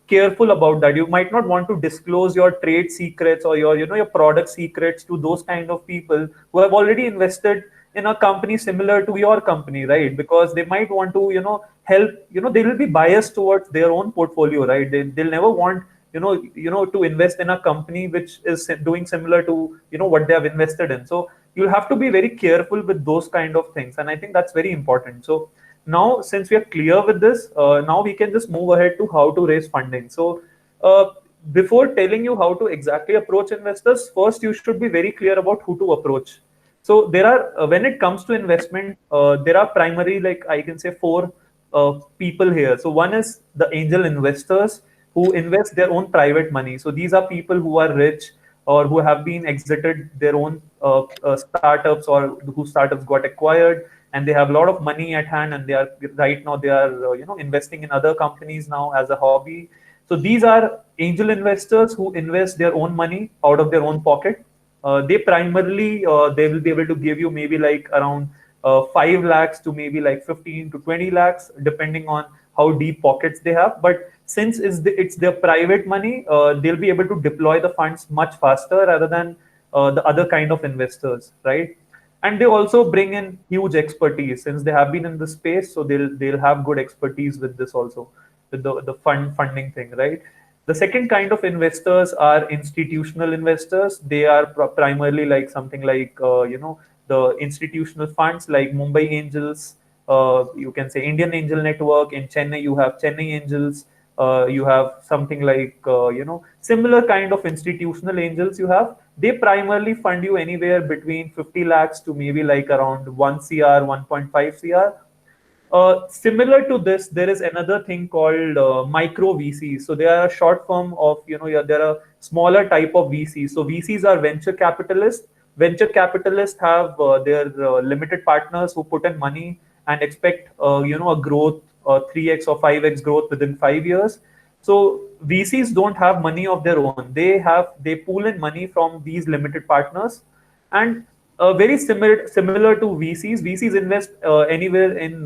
careful about that. You might not want to disclose your trade secrets or your product secrets to those kind of people who have already invested in a company similar to your company, right? Because they might want to help. They will be biased towards their own portfolio, right? They'll never want to invest in a company which is doing similar to what they have invested in. So you'll have to be very careful with those kind of things, and I think that's very important. So now, since we are clear with this, now we can just move ahead to how to raise funding. So uh, before telling you how to exactly approach investors, first you should be very clear about who to approach. So there are when it comes to investment, there are primary, like, I can say, four people here. So one is the angel investors who invest their own private money. So these are people who are rich or who have been exited their own startups, or whose startups got acquired, and they have a lot of money at hand, and they are right now, they are investing in other companies now as a hobby. So these are angel investors who invest their own money out of their own pocket. They primarily they will be able to give you maybe like around 5 lakhs to maybe like 15 to 20 lakhs, depending on how deep pockets they have. But since it's their private money, they'll be able to deploy the funds much faster rather than the other kind of investors, right? And they also bring in huge expertise since they have been in the space, so they'll have good expertise with this also, with the funding thing, right? The second kind of investors are institutional investors. They are primarily like something like the institutional funds like Mumbai Angels, you can say Indian Angel Network. In Chennai, you have Chennai Angels. You have something like similar kind of institutional angels. You have, they primarily fund you anywhere between 50 lakhs to maybe like around 1 cr, 1.5 cr. Similar to this, there is another thing called micro VCs. So they are a short form of, yeah, they're a smaller type of VCs. So VCs are venture capitalists. Venture capitalists have their limited partners who put in money and expect, a growth, 3x or 5x growth within 5 years. So VCs don't have money of their own. They pool in money from these limited partners, and very similar to VCs. VCs invest anywhere in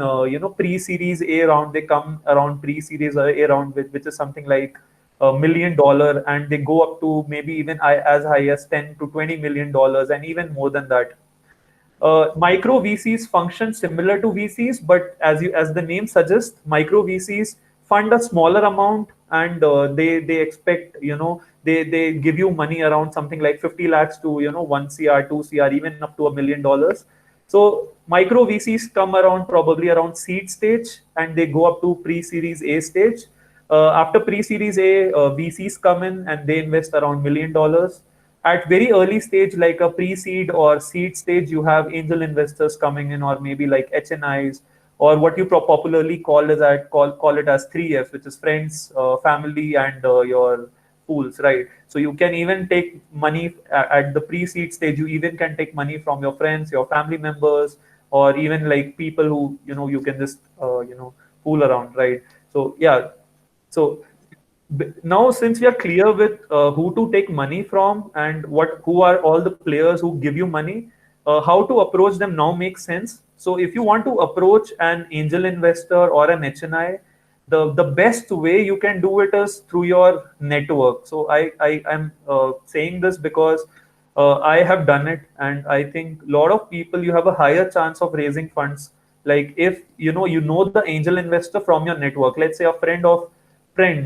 pre-series A round. They come around pre-series A round, which is something like $1 million, and they go up to maybe even as high as 10 to 20 million dollars, and even more than that. Micro VCs function similar to VCs, but as the name suggests, micro VCs fund a smaller amount, and they expect, they give you money around something like 50 lakhs to 1 cr, 2 cr, even up to $1 million. So micro VCs come around probably around seed stage, and they go up to pre-series A stage. After pre-series A, VCs come in and they invest around $1 million. At very early stage, like a pre-seed or seed stage, you have angel investors coming in, or maybe like HNIs, or what you popularly call it as 3F, which is friends, family, and your pools, right? So you can even take money at the pre-seed stage. You even can take money from your friends, your family members, or even like people who you can just fool around, right? So yeah, so now since we are clear with who to take money from and who are all the players who give you money, how to approach them now makes sense. So if you want to approach an angel investor or an HNI, the best way you can do it is through your network. So I am saying this because I have done it, and I think a lot of people, you have a higher chance of raising funds. Like if you know the angel investor from your network. Let's say a friend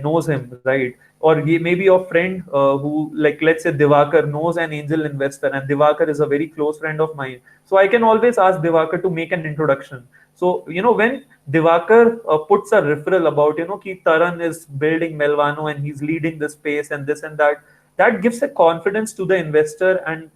knows him, right? Or maybe your friend who, like, let's say Divakar knows an angel investor, and Divakar is a very close friend of mine. So I can always ask Divakar to make an introduction. So when Divakar puts a referral about ki Taran is building Melvano and he's leading the space and this and that, that gives a confidence to the investor, and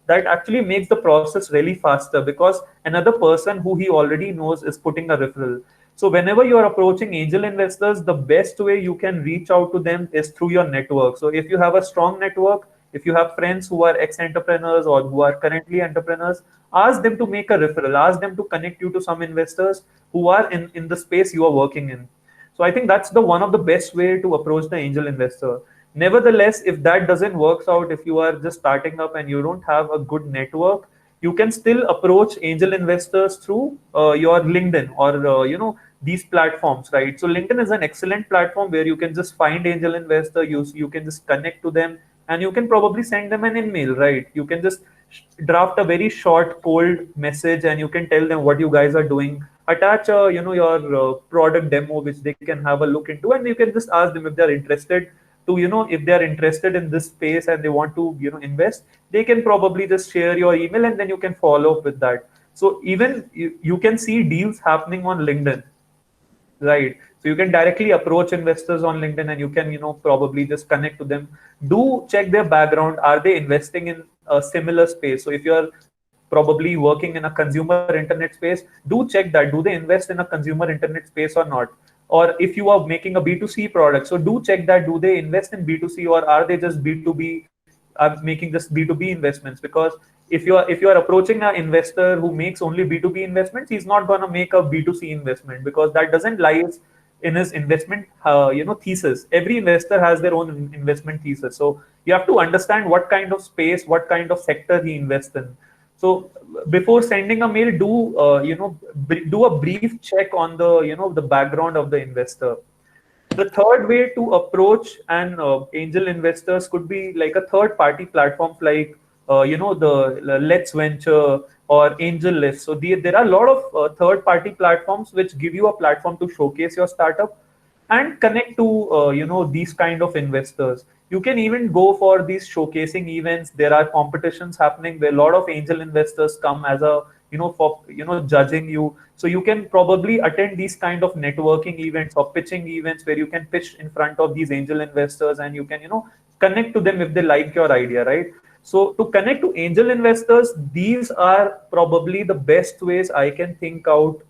that actually makes the process really faster, because another person who he already knows is putting a referral. So whenever you are approaching angel investors, the best way you can reach out to them is through your network. So if you have a strong network, if you have friends who are ex-entrepreneurs or who are currently entrepreneurs, ask them to make a referral, ask them to connect you to some investors who are in the space you are working in. So I think that's the one of the best way to approach the angel investor. Nevertheless, if that doesn't work out, if you are just starting up and you don't have a good network, you can still approach angel investors through your LinkedIn or these platforms, right? So LinkedIn is an excellent platform where you can just find angel investor, you can just connect to them, and you can probably send them an email, right? You can just draft a very short cold message, and you can tell them what you guys are doing, attach your product demo which they can have a look into, and you can just ask them if they're interested to if they're interested in this space and they want to invest. They can probably just share your email, and then you can follow up with that. So even you can see deals happening on LinkedIn, right? So you can directly approach investors on LinkedIn, and you can probably just connect to them. Do check their background. Are they investing in a similar space? So if you're probably working in a consumer internet space, do check that. Do they invest in a consumer internet space or not? Or if you are making a B2C product, so do check that. Do they invest in B2C, or are they just B2B, are making just B2B investments? Because if you are approaching an investor who makes only B2B investments, he's not going to make a B2C investment, because that doesn't lies in his investment thesis. Every investor has their own investment thesis. So you have to understand what kind of space, what kind of sector he invests in. So before sending a mail, do a brief check on the background of the investor. The third way to approach an angel investors could be like a third party platforms like the Let's Venture or AngelList. So there are a lot of third party platforms which give you a platform to showcase your startup and connect to these kind of investors. You can even go for these showcasing events. There are competitions happening where a lot of angel investors come as a, for, judging you. So you can probably attend these kind of networking events or pitching events where you can pitch in front of these angel investors, and you can, connect to them if they like your idea, right? So to connect to angel investors, these are probably the best ways I can think of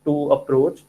to approach.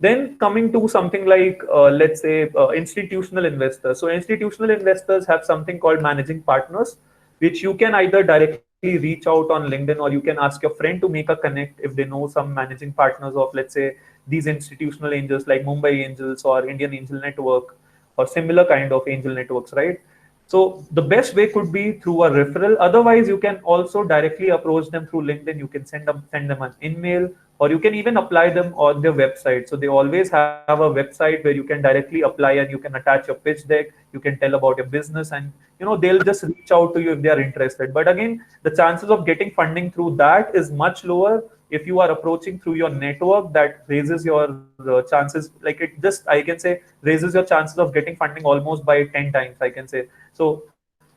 Then coming to something like, let's say, institutional investors. So institutional investors have something called managing partners, which you can either directly reach out on LinkedIn, or you can ask your friend to make a connect if they know some managing partners of, let's say, these institutional angels like Mumbai Angels or Indian Angel Network or similar kind of angel networks, right? So the best way could be through a referral. Otherwise, you can also directly approach them through LinkedIn. You can send them an email, or you can even apply them on their website. So they always have a website where you can directly apply, and you can attach your pitch deck. You can tell about your business, and they'll just reach out to you if they are interested. But again, the chances of getting funding through that is much lower. If you are approaching through your network, that raises your chances, like it just, I can say, raises your chances of getting funding almost by 10 times, I can say. So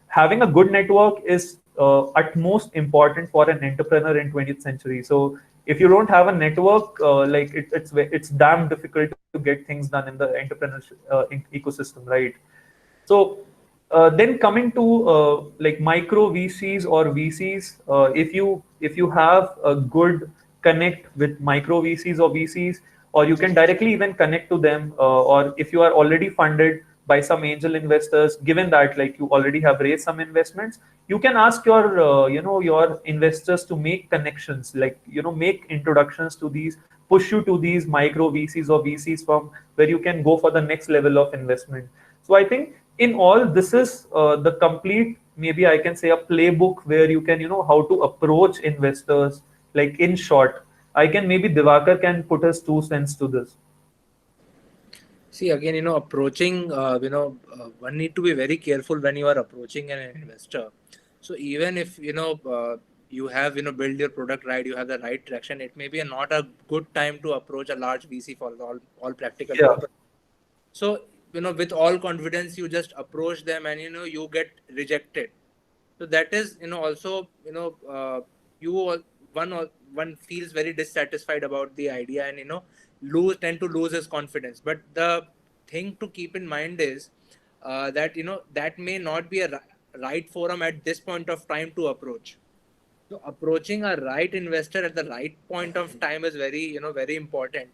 having a good network is utmost important for an entrepreneur in 20th century. So if you don't have a network, it's damn difficult to get things done in the entrepreneurship ecosystem, right? So then coming to like micro VCs or VCs, if you have a good connect with micro VCs or VCs, or you can directly even connect to them, or if you are already funded by some angel investors, given that like you already have raised some investments, you can ask your investors to make connections, like make introductions to these, push you to these micro VCs or VCs from where you can go for the next level of investment. So I think in all, this is the complete, maybe I can say, a playbook where you can, how to approach investors. Like in short, I can, maybe Divakar can put his 2 cents to this. See, again, approaching, one need to be very careful when you are approaching an investor. So even if, you have, build your product right, you have the right traction, it may be not a good time to approach a large VC for all practical Yeah. purposes. So, with all confidence, you just approach them and, you get rejected. So that is, also, you one feels very dissatisfied about the idea, and tend to lose his confidence. But the thing to keep in mind is that that may not be a right forum at this point of time to approach. So approaching a right investor at the right point of time is very very important.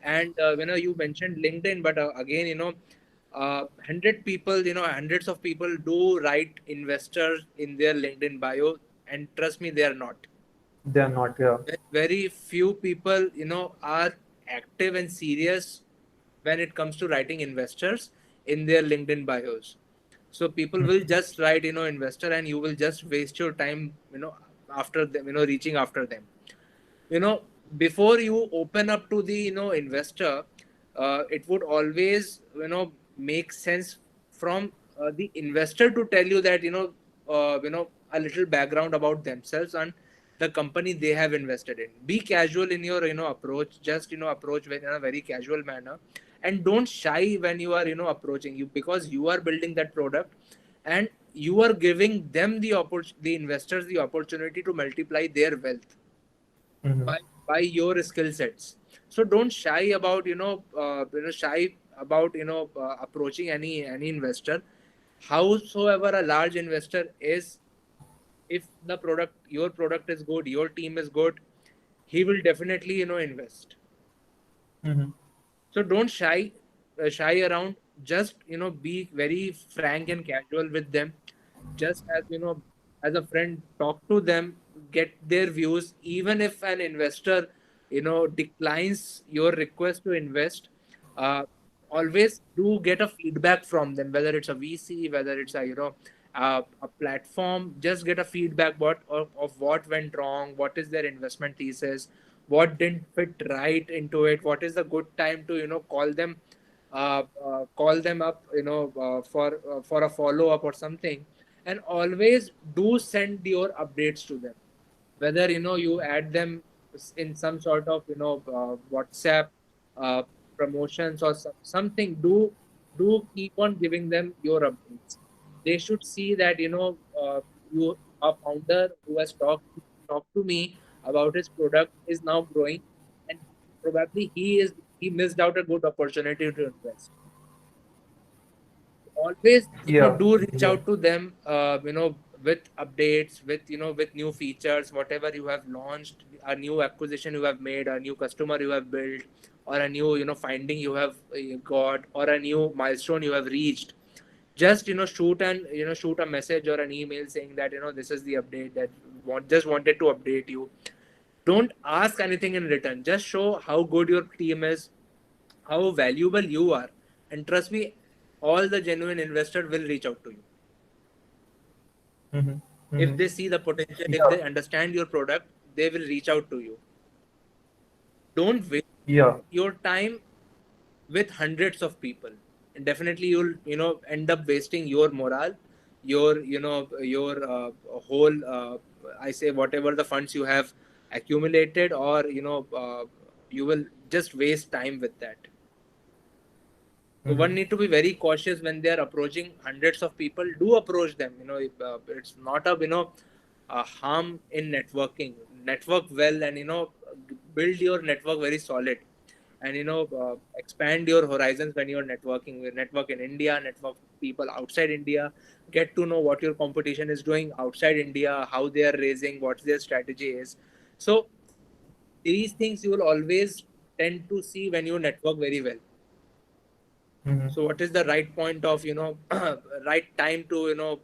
And you mentioned LinkedIn, but again, 100 people, hundreds of people do write investors in their LinkedIn bio, and trust me, they are not. They are not, yeah. Very few people, are active and serious when it comes to writing investors in their LinkedIn bios. So people will just write, investor, and you will just waste your time, after them, reaching after them. You know, before you open up to the, investor, it would always, make sense from the investor to tell you that, a little background about themselves and the company they have invested in. Be casual in your, approach. Just, approach in a very casual manner, and don't shy when you are, approaching you, because you are building that product, and you are giving them the investors the opportunity to multiply their wealth Mhm. by your skill sets. So don't shy about, shy about, approaching any investor. Howsoever a large investor is, if your product is good, your team is good, he will definitely, invest. Mhm. So don't shy around. Just, be very frank and casual with them. Just as, as a friend, talk to them, get their views. Even if an investor, declines your request to invest, uh, always do get a feedback from them, whether it's a VC, whether it's a, a platform. Just get a feedback of what went wrong, what is their investment thesis, what didn't fit right into it, what is the good time to, call them up, for a follow up or something. And always do send your updates to them, whether, you add them in some sort of, WhatsApp uh, promotions or something. Do do keep on giving them your updates. They should see that you a founder who has talked to me about his product is now growing, and probably he missed out a good opportunity to invest. Always Yeah. do reach Yeah. out to them, with updates, with with new features, whatever you have launched, a new acquisition you have made, a new customer you have built, or a new finding you have got, or a new milestone you have reached. Just shoot a message or an email saying that this is the update that just wanted to update you. Don't ask anything in return, just show how good your team is, how valuable you are, and trust me, all the genuine investors will reach out to you Hmm. if Hmm. they see the potential. If Yeah. they understand your product, they will reach out to you. Don't waste Yeah. your time with hundreds of people, and definitely you'll end up wasting your morale, your whole I say whatever the funds you have accumulated, or you will just waste time with that. So one Hmm. need to be very cautious when they are approaching hundreds of people. Do approach them. It's not a harm in networking. Network well, and build your network very solid, and expand your horizons when you're networking. Network in India, network people outside India. Get to know what your competition is doing outside India, how they are raising, what their strategy is. So these things you will always tend to see when you network very well. Hmm. So what is the right point of right time to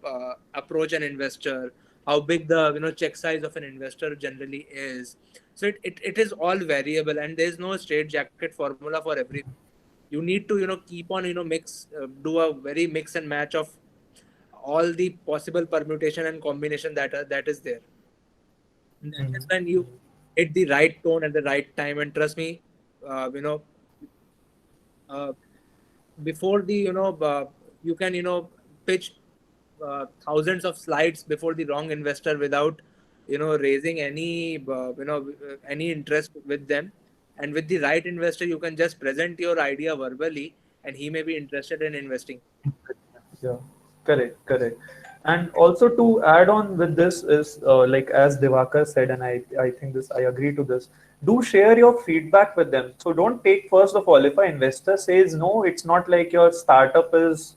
approach an investor? How big the check size of an investor generally is? So it is all variable, and there is no straight jacket formula for everything. You need to keep on mix, do a very mix and match of all the possible permutation and combination that is there. And that is Hmm. when you hit the right tone at the right time. And trust me, uh, you know uh, before the you can pitch thousands of slides before the wrong investor without raising any interest with them. And with the right investor, you can just present your idea verbally, and he may be interested in investing. Yeah, correct, correct. And also to add on with this is like as Divakar said, and I think this I agree to this. Do share your feedback with them. So don't take first of all if an investor says no, it's not like your startup is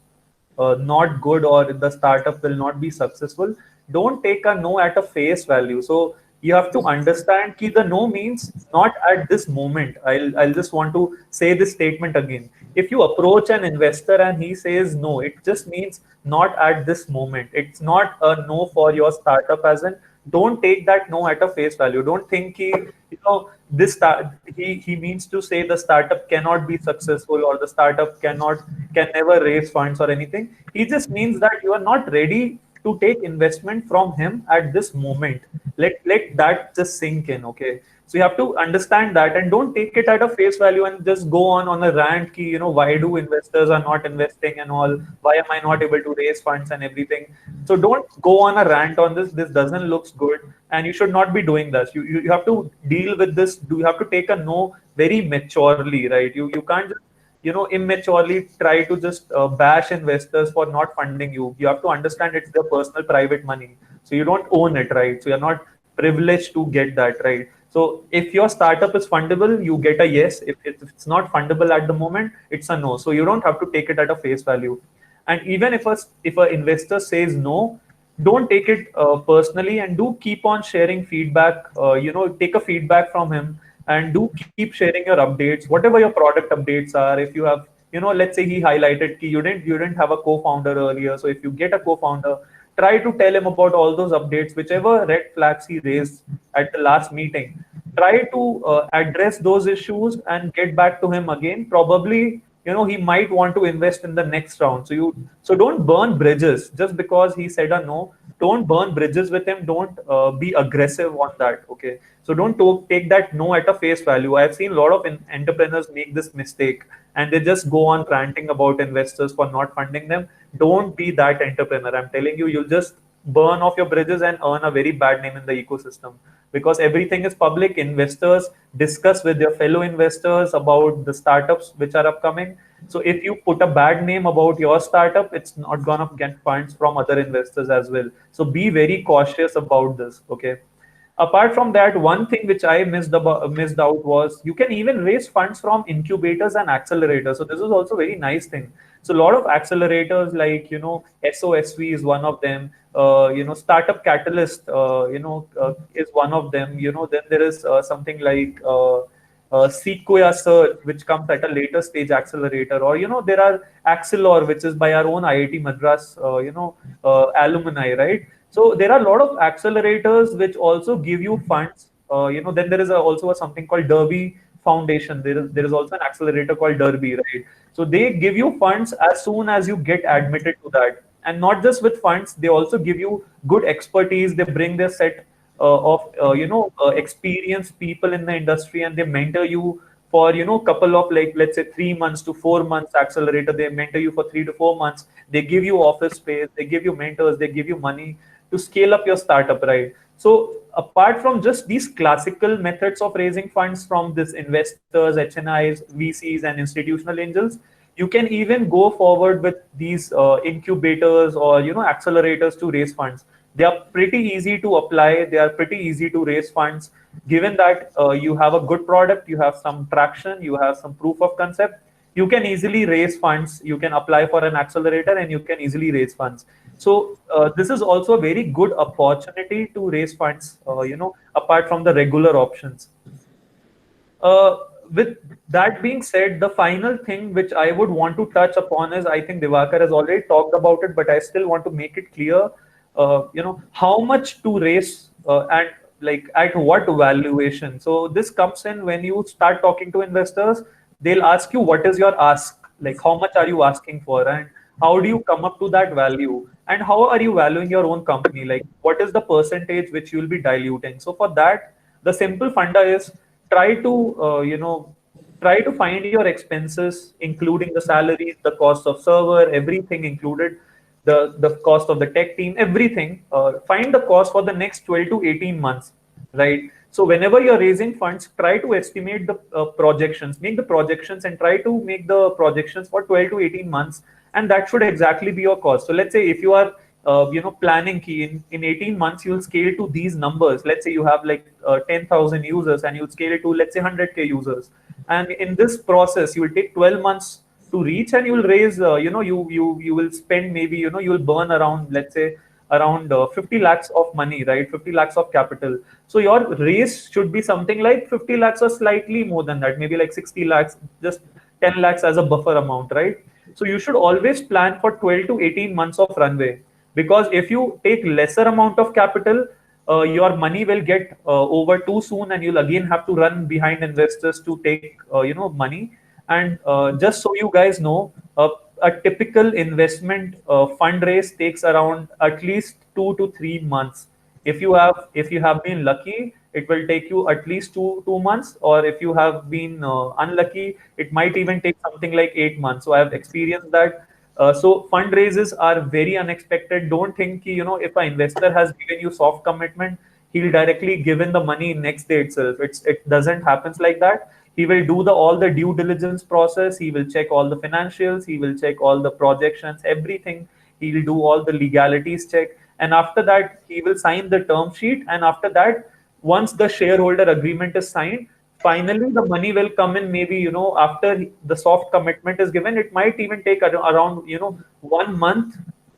not good or the startup will not be successful. Don't take a no at a face value. So you have to understand that the no means not at this moment. I'll just want to say this statement again. If you approach an investor and he says no, it just means not at this moment. It's not a no for your startup as in don't take that no at a face value. Don't think this he means to say the startup cannot be successful or the startup can never raise funds or anything. He just means that you are not ready to take investment from him at this moment. Let that just sink in, okay? So you have to understand that and don't take it at a face value and just go on a rant ki, why do investors are not investing and all? Why am I not able to raise funds and everything? So don't go on a rant on this. This doesn't looks good, and you should not be doing this. You have to deal with this. Do you have to take a no very maturely, right? You can't just immaturely try to just bash investors for not funding you. You have to understand it's their personal private money, so you don't own it, right? So you're not privileged to get that, right? So if your startup is fundable, you get a yes. If it's not fundable at the moment, it's a no. So you don't have to take it at a face value. And even if a investor says no, don't take it personally and do keep on sharing feedback. Take a feedback from him and do keep sharing your updates, whatever your product updates are. If you have, let's say he highlighted ki you didn't have a co-founder earlier. So if you get a co-founder, try to tell him about all those updates, whichever red flags he raised at the last meeting. Try to address those issues and get back to him again. Probably, he might want to invest in the next round. So don't burn bridges just because he said a no. Don't burn bridges with him. Don't be aggressive on that. Okay. So don't take that no at a face value. I've seen a lot of entrepreneurs make this mistake and they just go on ranting about investors for not funding them. Don't be that entrepreneur. I'm telling you, you'll just burn off your bridges and earn a very bad name in the ecosystem because everything is public. Investors discuss with their fellow investors about the startups which are upcoming, So if you put a bad name about your startup, it's not gonna get funds from other investors as well. So be very cautious about this. Okay. Apart from that, one thing which I missed out was you can even raise funds from incubators and accelerators. So this is also a very nice thing. So a lot of accelerators like SOSV is one of them. Startup Catalyst is one of them. Then there is something like Sequoia Search, which comes at a later stage accelerator, or there are Axelor, which is by our own IIT Madras, alumni, right? So there are a lot of accelerators which also give you funds. Then there is also something called Derby Foundation. There is also an accelerator called Derby, right? So they give you funds as soon as you get admitted to that, and not just with funds. They also give you good expertise. They bring their set of experienced people in the industry, and they mentor you for couple of, like, let's say 3 months to 4 months accelerator. They mentor you for 3 to 4 months. They give you office space. They give you mentors. They give you money to scale up your startup, right? So apart from just these classical methods of raising funds from these investors, HNIs, VCs, and institutional angels, you can even go forward with these incubators or accelerators to raise funds. They are pretty easy to apply. They are pretty easy to raise funds. Given that you have a good product, you have some traction, you have some proof of concept, you can easily raise funds. You can apply for an accelerator and you can easily raise funds. So this is also a very good opportunity to raise funds, apart from the regular options. With that being said, the final thing which I would want to touch upon is, I think Diwakar has already talked about it, but I still want to make it clear, how much to raise and like at what valuation. So this comes in when you start talking to investors. They'll ask you, what is your ask? Like, how much are you asking for? And how do you come up to that value? And how are you valuing your own company? Like, what is the percentage which you'll be diluting? So for that, the simple funda is try to, try to find your expenses, including the salaries, the cost of server, everything included, the cost of the tech team, everything. Find the cost for the next 12 to 18 months, right? So whenever you're raising funds, try to estimate the projections, make the projections, and try to make the projections for 12 to 18 months. And that should exactly be your cost. So let's say if you are, planning in 18 months, you'll scale to these numbers. Let's say you have like 10,000 users and you'll scale it to, let's say, 100K users. And in this process, you will take 12 months to reach, and you will raise, you will spend maybe, you will burn around, let's say, around 50 lakhs of money, right? 50 lakhs of capital. So your raise should be something like 50 lakhs or slightly more than that, maybe like 60 lakhs, just 10 lakhs as a buffer amount, right? So you should always plan for 12 to 18 months of runway, because if you take lesser amount of capital, your money will get over too soon, and you'll again have to run behind investors to take, money. And just so you guys know, a typical investment fundraise takes around at least 2 to 3 months. If you have been lucky, it will take you at least two months, or if you have been unlucky, it might even take something like 8 months. So I have experienced that. So fundraisers are very unexpected. Don't think, if an investor has given you soft commitment, he'll directly give in the money next day itself. It doesn't happen like that. He will do all the due diligence process. He will check all the financials. He will check all the projections, everything. He will do all the legalities check. And after that, he will sign the term sheet. And after that, once the shareholder agreement is signed, finally the money will come in. Maybe, after the soft commitment is given, it might even take around, 1 month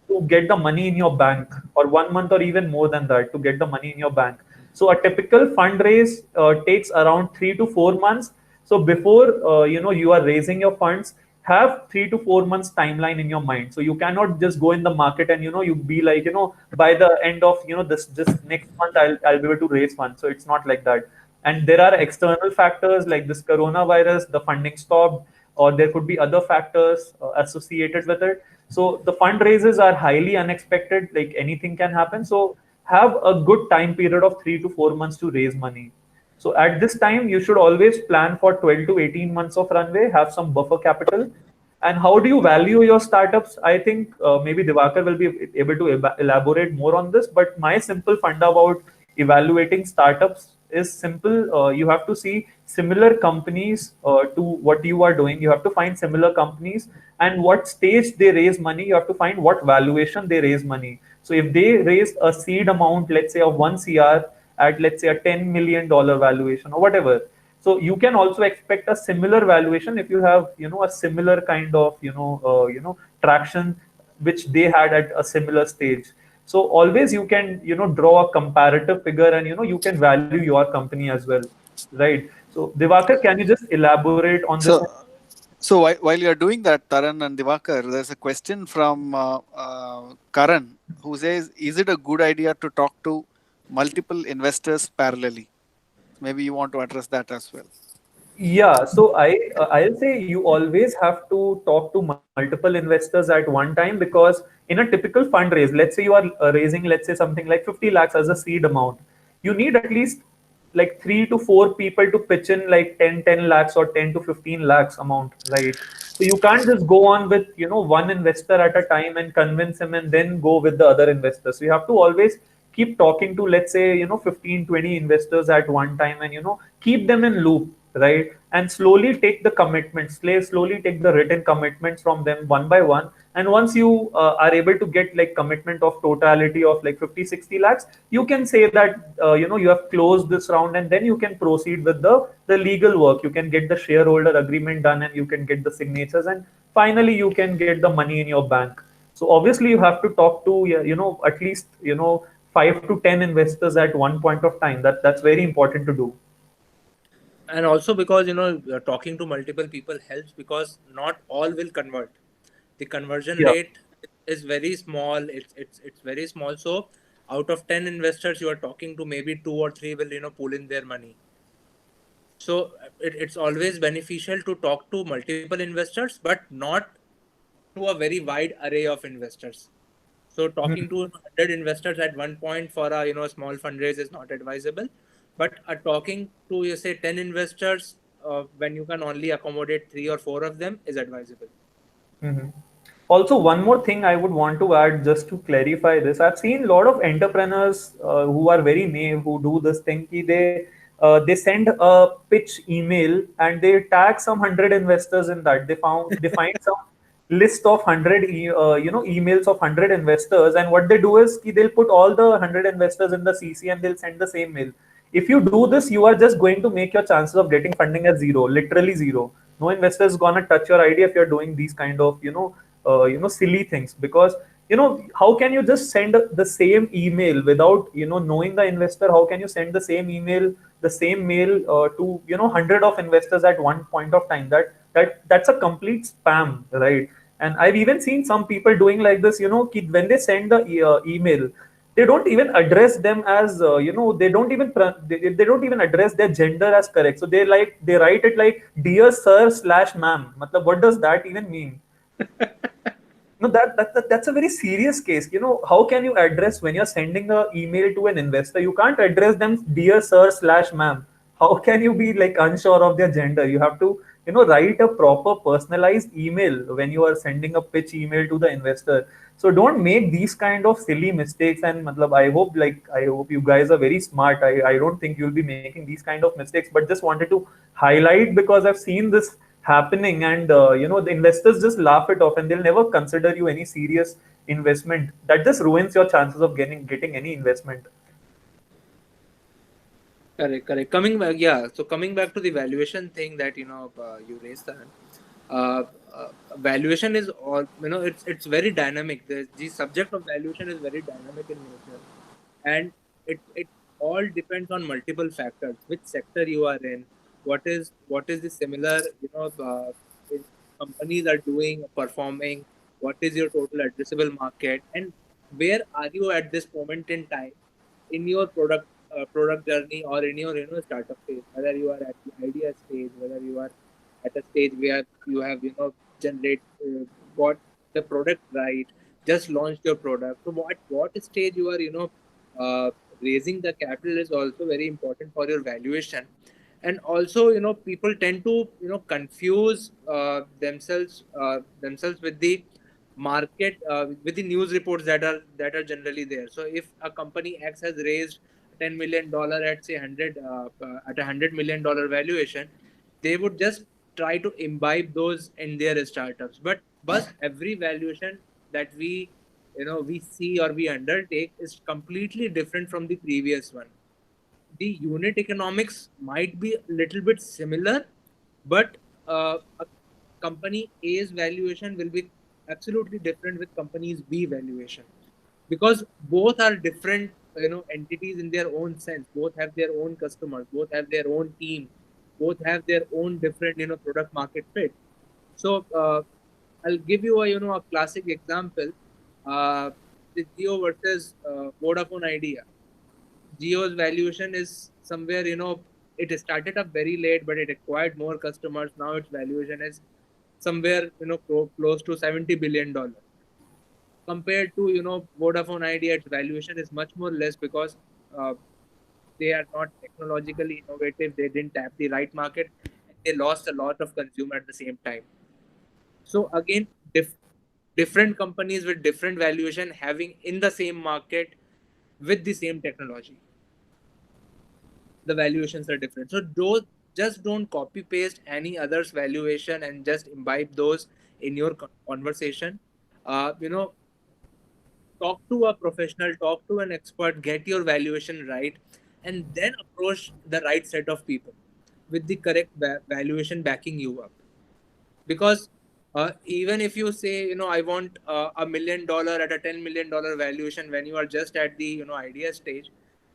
to get the money in your bank, or 1 month or even more than that to get the money in your bank. So a typical fundraise takes around 3 to 4 months. So before you are raising your funds, have 3 to 4 months timeline in your mind. So you cannot just go in the market and you be like, by the end of this next month I'll be able to raise funds. So it's not like that. And there are external factors like this coronavirus, the funding stopped, or there could be other factors associated with it. So the fundraisers are highly unexpected, like anything can happen. So have a good time period of 3 to 4 months to raise money. So at this time, you should always plan for 12 to 18 months of runway, have some buffer capital. And how do you value your startups? I think maybe Diwakar will be able to elaborate more on this, but my simple funda about evaluating startups is simple. You have to see similar companies to what you are doing. You have to find similar companies and what stage they raise money. You have to find what valuation they raise money. So if they raise a seed amount, let's say of 1 CR at, let's say, a $10 million valuation or whatever, so you can also expect a similar valuation if you have, a similar kind of, traction which they had at a similar stage. So always you can, draw a comparative figure, and you can value your company as well, right? So Divakar, can you just elaborate on this? So while you're doing that, Taran and Divakar, there's a question from Karan, who says, "Is it a good idea to talk to multiple investors parallelly?" Maybe you want to address that as well. Yeah, so I'll say you always have to talk to multiple investors at one time, because in a typical fundraise, let's say you are raising, let's say, something like 50 lakhs as a seed amount, you need at least like 3 to 4 people to pitch in like 10 lakhs or 10 to 15 lakhs amount, right? So you can't just go on with, one investor at a time and convince him and then go with the other investors. So you have to always keep talking to, let's say, 15, 20 investors at one time, and keep them in loop, right? And slowly take the commitments, slowly take the written commitments from them one by one. And once you are able to get like commitment of totality of like 50, 60 lakhs, you can say that you have closed this round, and then you can proceed with the legal work. You can get the shareholder agreement done, and you can get the signatures, and finally you can get the money in your bank. So obviously you have to talk to, at least 5 to 10 investors at one point of time. That's very important to do. And also because talking to multiple people helps, because not all will convert. The conversion Yeah. rate is very small. It's very small. So out of 10 investors you are talking to, maybe 2 or 3 will pull in their money. So it's always beneficial to talk to multiple investors, but not to a very wide array of investors. So talking to 100 investors at one point for a small fundraise is not advisable. But talking to, you say, 10 investors when you can only accommodate 3 or 4 of them is advisable. Mhm. Also, one more thing I would want to add just to clarify this. I've seen a lot of entrepreneurs who are very naive, who do this thing. They send a pitch email and they tag some 100 investors in that. They find some list of 100 emails of 100 investors, and what they do is they'll put all the 100 investors in the CC and they'll send the same mail. If you do this, you are just going to make your chances of getting funding as zero, literally zero. No investor is gonna touch your idea if you're doing these kind of silly things, because how can you just send the same email without knowing the investor? How can you send the same email, the same mail to 100 of investors at one point of time? That's a complete spam, right? And I've even seen some people doing like this, when they send the email, they don't even address them as they don't even address their gender as correct. So they write it like dear sir slash ma'am. Matlab, what does that even mean? No, that's a very serious case. How can you address, when you're sending a email to an investor, you can't address them dear sir slash ma'am. How can you be like unsure of their gender? You have to, write a proper personalized email when you are sending a pitch email to the investor. So don't make these kind of silly mistakes. And matlab, I hope you guys are very smart. I don't think you'll be making these kind of mistakes, but just wanted to highlight because I've seen this happening, and the investors just laugh it off and they'll never consider you any serious investment. That just ruins your chances of getting any investment. Correct. Coming back, yeah. So coming back to the valuation thing that you raised, that valuation is all, it's very dynamic. The subject of valuation is very dynamic in nature, and it all depends on multiple factors. Which sector you are in, what is the similar in companies are doing, performing, what is your total addressable market, and where are you at this moment in time in your product journey, or in your startup phase, whether you are at the idea stage, whether you are at a stage where you have generate got the product right, just launched your product. So what stage you are uh, raising the capital is also very important for your valuation. And also people tend to confuse themselves with the market, with the news reports that are generally there. So if a company X has raised $10 million at say 100 at $100 million valuation, they would just try to imbibe those in their startups. But every valuation that we see or we undertake is completely different from the previous one. The unit economics might be a little bit similar, but a company A's valuation will be absolutely different with company's B valuation, because both are different entities in their own sense. Both have their own customers, both have their own team, both have their own different product market fit. So I'll give you a classic example. The Jio versus Vodafone Idea. Jio's valuation is somewhere, it started up very late, but it acquired more customers. Now its valuation is somewhere, close to $70 billion. Compared to, Vodafone Idea, its valuation is much more less, because uh, they are not technologically innovative. They didn't tap the right market. And they lost a lot of consumer at the same time. So again, different companies with different valuation having in the same market with the same technology, the valuations are different. So just don't copy paste any other's valuation and just imbibe those in your conversation. Talk to a professional, talk to an expert, get your valuation right, and then approach the right set of people with the correct valuation backing you up. Because even if you say, I want $1 million at a $10 million valuation, when you are just at the idea stage,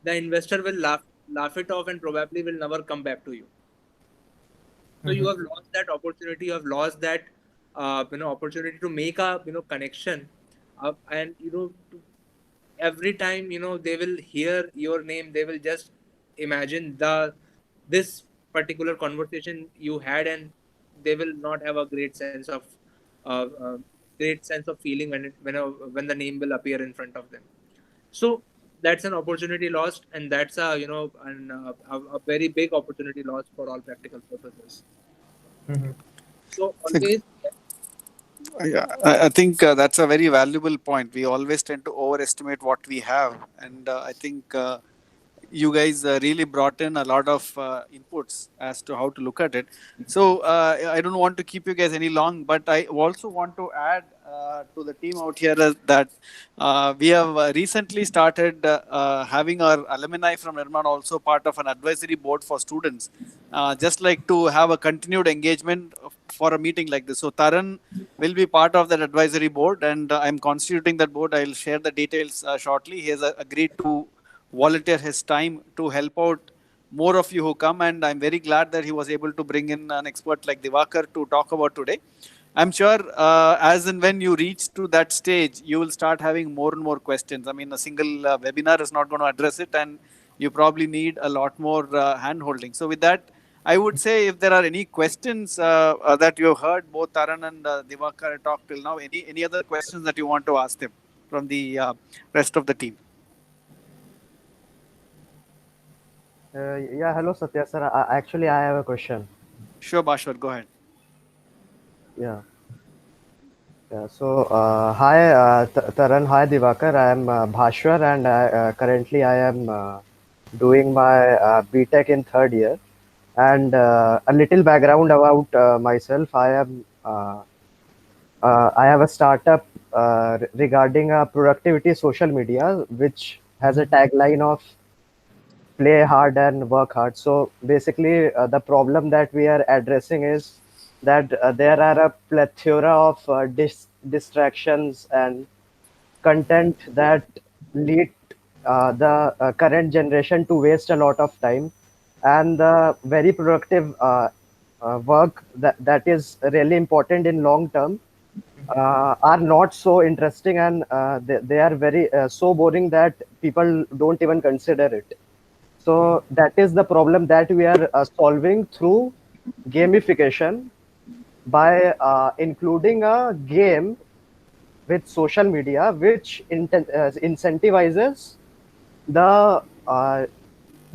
the investor will laugh it off and probably will never come back to you. So you have lost that opportunity. You have lost that opportunity to make a connection, and every time they will hear your name, they will just imagine this particular conversation you had, and they will not have a uh, uh, great sense of feeling when the name will appear in front of them. So that's an opportunity lost, and that's a very big opportunity lost for all practical purposes. So always, Yeah, I think that's a very valuable point. We always tend to overestimate what we have, and I think you guys really brought in a lot of inputs as to how to look at it. So I don't want to keep you guys any long, but I also want to add to the team out here that we have recently started having our alumni from Nirman also part of an advisory board for students, just like to have a continued engagement for a meeting like this. So Taran will be part of that advisory board, and I'm constituting that board. I'll share the details shortly. He has agreed to volunteer his time to help out more of you who come, and I'm very glad that he was able to bring in an expert like Divakar to talk about today. I'm sure as and when you reach to that stage, you will start having more and more questions. I mean, a single webinar is not going to address it, and you probably need a lot more hand holding. So with that, I would say if there are any questions that you have heard, both Taran and Divakar talk till now, any other questions that you want to ask them from the rest of the team? Yeah, hello Satya sir. Actually, I have a question. Sure, Bashwar, go ahead. Yeah. Yeah. So, hi Taran, hi Divakar. I am Bhashwar, and currently I am doing my BTech in third year. And a little background about myself. I have a startup regarding productivity social media, which has a tagline of play hard and work hard. So basically, the problem that we are addressing is that there are a plethora of distractions and content that lead the current generation to waste a lot of time, and the very productive work that is really important in long term are not so interesting, and they are very so boring that people don't even consider it. So that is the problem that we are solving through gamification by including a game with social media, which incentivizes the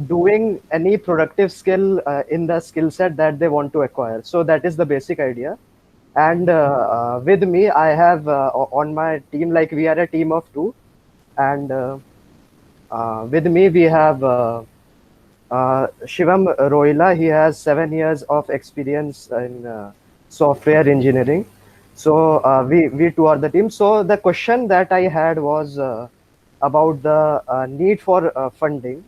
doing any productive skill in the skill set that they want to acquire. So that is the basic idea. And with me, I have on my team, like we are a team of two, and with me we have Shivam Roila. He has 7 years of experience in software engineering. So we two are the team. So the question that I had was about the need for funding.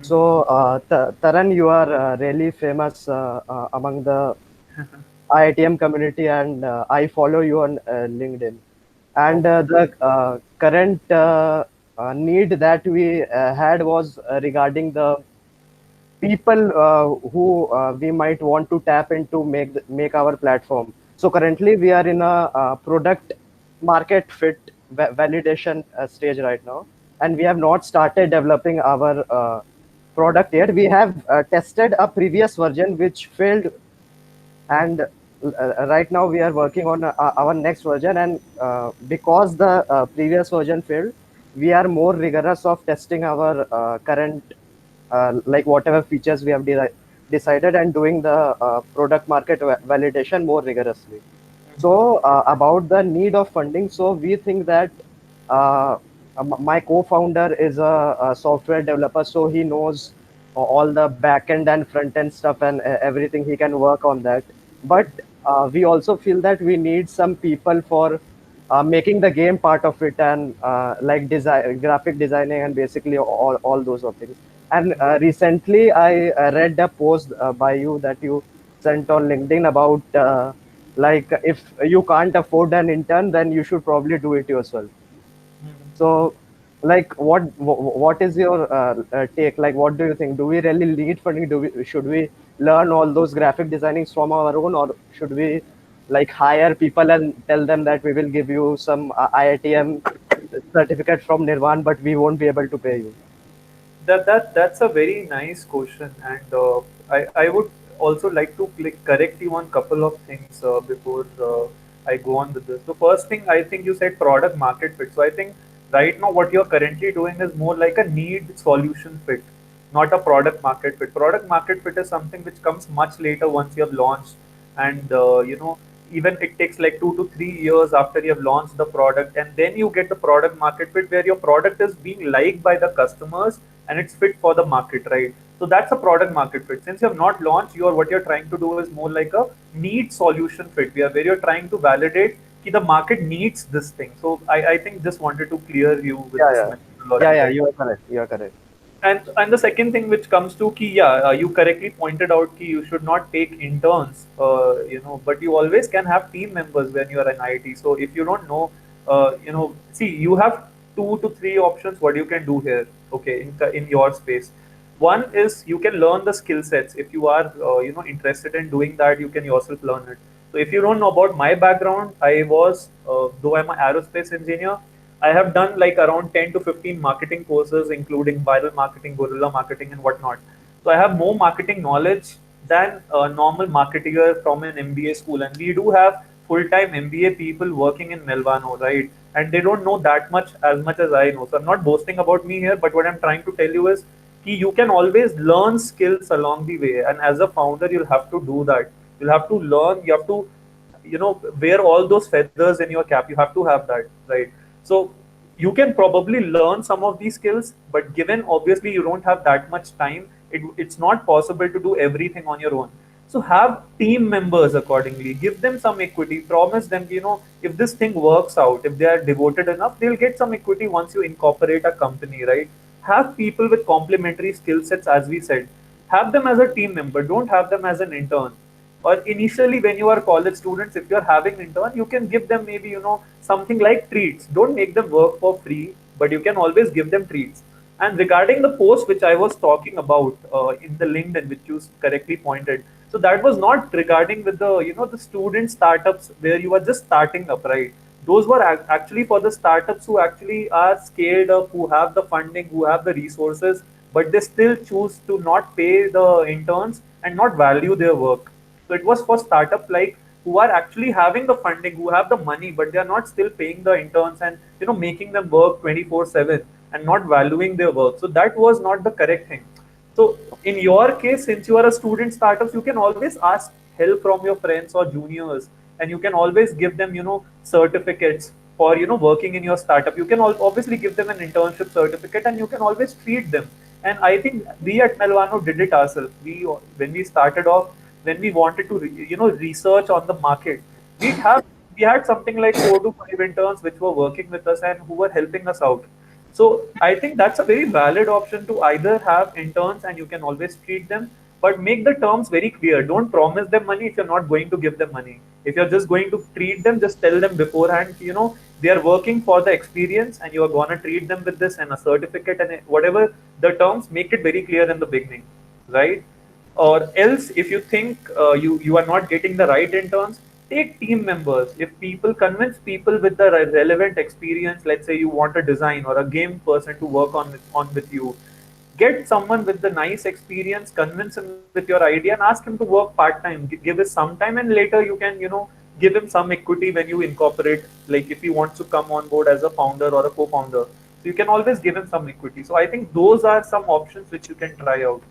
So Taran, you are really famous among the IITM community, and I follow you on LinkedIn. And the current need that we had was regarding the people who we might want to tap into make our platform. So currently we are in a product market fit validation stage right now, and we have not started developing our product yet. We have tested a previous version which failed, and right now we are working on our next version, and because the previous version failed, we are more rigorous of testing our current like whatever features we have decided, and doing the product market validation more rigorously. So about the need of funding, so we think that my co-founder is a software developer, so he knows all the back-end and front-end stuff, and everything. He can work on that. But we also feel that we need some people for making the game part of it, and like design, graphic designing, and basically all those of things. And recently I read a post by you that you sent on LinkedIn about like if you can't afford an intern, then you should probably do it yourself. So like what is your take? Like what do you think? Do we really need funding? Should we learn all those graphic designings from our own, or should we like hire people and tell them that we will give you some IITM certificate from Nirvan, but we won't be able to pay you? That's a very nice question, and I would also like to correct you on couple of things before I go on with this. The first thing, I think you said product market fit. So I think right now what you're currently doing is more like a need solution fit, not a product market fit. Product market fit is something which comes much later once you have launched, and even it takes like 2 to 3 years after you have launched the product, and then you get the product market fit where your product is being liked by the customers and it's fit for the market, right? So that's a product market fit. Since you have not launched, what you're trying to do is more like a need solution fit, where you're trying to validate that the market needs this thing. So I think just wanted to clear you with Yeah, this yeah, methodology, right? you are correct. You are correct. And the second thing which comes to key, yeah, you correctly pointed out key, you should not take interns, but you always can have team members when you are in IT. So if you don't know, see, you have 2 to 3 options what you can do here. Okay, in your space, one is you can learn the skill sets. If you are interested in doing that, you can yourself learn it. So if you don't know about my background, I was though I'm an aerospace engineer, I have done like around 10 to 15 marketing courses, including viral marketing, guerrilla marketing, and whatnot. So I have more marketing knowledge than a normal marketer from an MBA school. And we do have full-time MBA people working in Melvano, right? And they don't know that much as I know. So I'm not boasting about me here, but what I'm trying to tell you is you can always learn skills along the way. And as a founder, you'll have to do that. You'll have to learn, you have to wear all those feathers in your cap. You have to have that, right? So you can probably learn some of these skills, but given obviously you don't have that much time, it's not possible to do everything on your own. So have team members accordingly, give them some equity, promise them, if this thing works out, if they are devoted enough, they'll get some equity once you incorporate a company, right? Have people with complementary skill sets, as we said. Have them as a team member, don't have them as an intern. Or initially when you are college students, if you are having intern, you can give them maybe something like treats. Don't make them work for free, but you can always give them treats. And regarding the post which I was talking about in the LinkedIn, which you correctly pointed, so that was not regarding with the the student startups where you are just starting up, right? Those were actually for the startups who actually are scaled up, who have the funding, who have the resources, but they still choose to not pay the interns and not value their work. So it was for startup like who are actually having the funding, who have the money, but they are not still paying the interns and making them work 24/7 and not valuing their work. So that was not the correct thing. So in your case, since you are a student startups, you can always ask help from your friends or juniors, and you can always give them certificates for working in your startup. You can obviously give them an internship certificate, and you can always treat them. And I think we at Melvano did it ourselves. When we started off, when we wanted to research on the market, we have we had something like 4 to 5 interns which were working with us and who were helping us out. So I think that's a very valid option to either have interns and you can always treat them, but make the terms very clear. Don't promise them money if you're not going to give them money. If you're just going to treat them, just tell them beforehand, they are working for the experience and you are going to treat them with this and a certificate and whatever the terms, make it very clear in the beginning, right? Or else, if you think you are not getting the right interns, take team members. If people convince people with the relevant experience, let's say you want a design or a game person to work on with you, get someone with the nice experience, convince him with your idea, and ask him to work part time. Give us some time, and later you can give him some equity when you incorporate. Like if he wants to come on board as a founder or a co-founder, so you can always give him some equity. So I think those are some options which you can try out.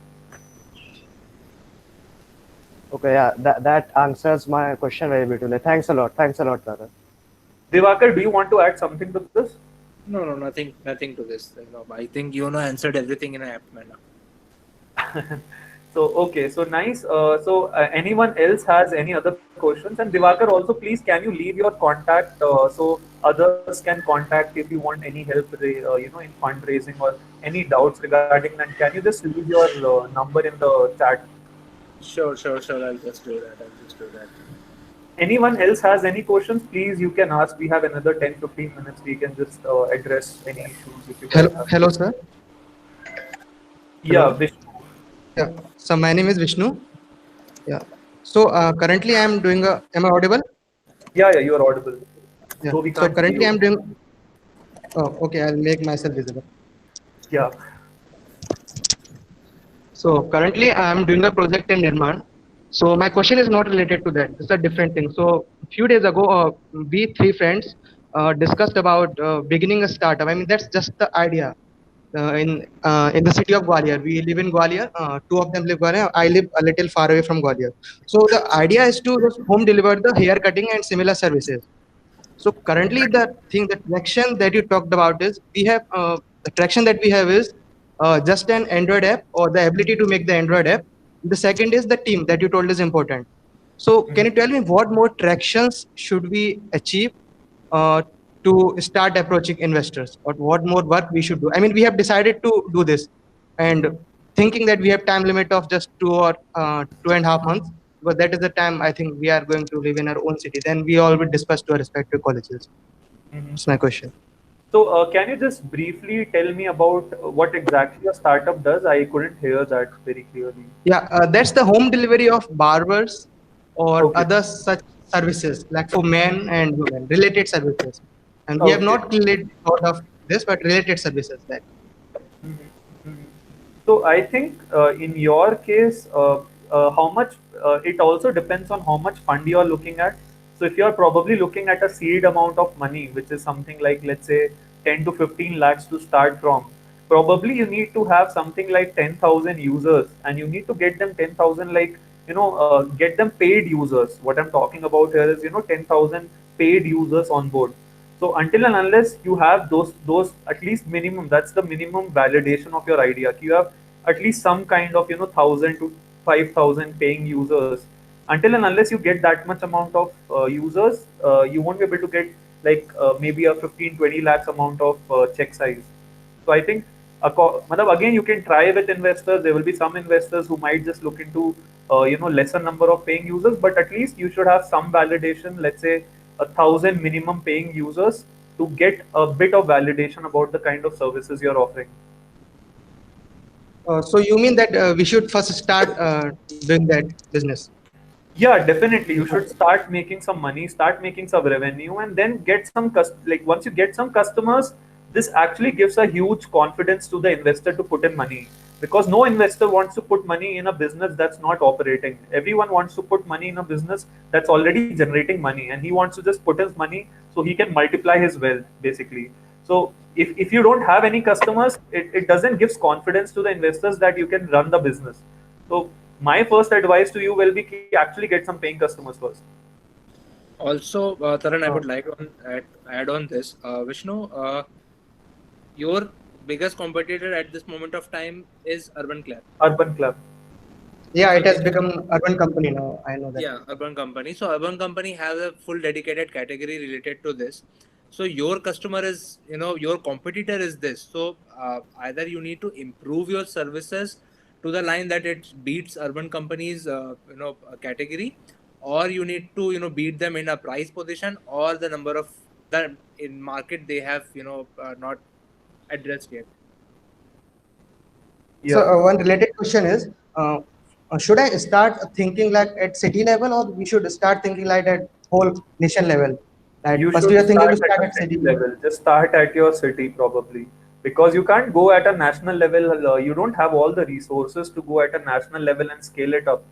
Okay, yeah, that answers my question very beautifully. Thanks a lot, Taran. Divakar, do you want to add something to this? No, nothing to this. I think answered everything in an apt manner. So okay, so nice. Anyone else has any other questions? And Divakar, also please can you leave your contact so others can contact if you want any help, in fundraising or any doubts regarding that. Can you just leave your number in the chat? Sure. I'll just do that. Anyone else has any questions? Please, you can ask. We have another 10-15 minutes. We can just address any issues if you guys have. Hello, sir. Yeah, Vishnu. Yeah. So my name is Vishnu. Yeah. So currently I am doing a. Am I audible? Yeah, you are audible. Yeah. So, we So can't see currently you. I'm doing. Oh, okay. I'll make myself visible. Yeah. So currently I am doing a project in Nirman. So my question is not related to that. It's a different thing. So a few days ago, we three friends discussed about beginning a startup. I mean, that's just the idea. In the city of Gwalior, we live in Gwalior. Two of them live Gwalior. I live a little far away from Gwalior. So the idea is to just home deliver the hair cutting and similar services. So currently, the traction that you talked about is the traction that we have is just an Android app or the ability to make the Android app. The second is the team that you told is important. So can you tell me what more tractions should we achieve to start approaching investors, or what more work we should do? I mean, we have decided to do this and thinking that we have time limit of just 2.5 months, but that is the time I think we are going to live in our own city. Then we all will disperse to our respective colleges. That's my question. So can you just briefly tell me about what exactly your startup does? I couldn't hear that very clearly. Yeah, that's the home delivery of barbers or Okay. other such services, like for men and women, related services. And we have Okay. not clearly thought of this, but related services. That. So I think in your case, how much it also depends on how much fund you are looking at. So if you are probably looking at a seed amount of money, which is something like, let's say 10 to 15 lakhs to start from, probably you need to have something like 10,000 users, and you need to get them 10,000 get them paid users. What I'm talking about here is 10,000 paid users on board. So until and unless you have those at least minimum, that's the minimum validation of your idea. You have at least some kind of 1,000 to 5,000 paying users. Until and unless you get that much amount of users, you won't be able to get maybe a 15-20 lakhs amount of check size. So I think again you can try with investors. There will be some investors who might just look into lesser number of paying users, but at least you should have some validation. Let's say 1,000 minimum paying users to get a bit of validation about the kind of services you're offering. So you mean that we should first start doing that business? Yeah, definitely. You should start making some money, start making some revenue, and then get some once you get some customers, this actually gives a huge confidence to the investor to put in money, because no investor wants to put money in a business that's not operating. Everyone wants to put money in a business that's already generating money, and he wants to just put his money so he can multiply his wealth, basically. So if you don't have any customers, it doesn't give confidence to the investors that you can run the business. So my first advice to you will be actually get some paying customers first. Also, Taran, I would like to add on this. Vishnu, your biggest competitor at this moment of time is Urban Club. Urban Club. Yeah, So it has they- become urban company now. I know that. Yeah, Urban Company. So Urban Company has a full dedicated category related to this. So your customer is, your competitor is this. So either you need to improve your services to the line that it beats Urban Company's, category, or you need to, beat them in a price position or the number of that in market they have, not addressed yet. So Yeah. one related question is, should I start thinking like at city level, or we should start thinking like at whole nation level? Like You first should we are thinking to start at start the at city city. level. Just start at your city probably, because you can't go at a national level. You don't have all the resources to go at a national level and scale it up.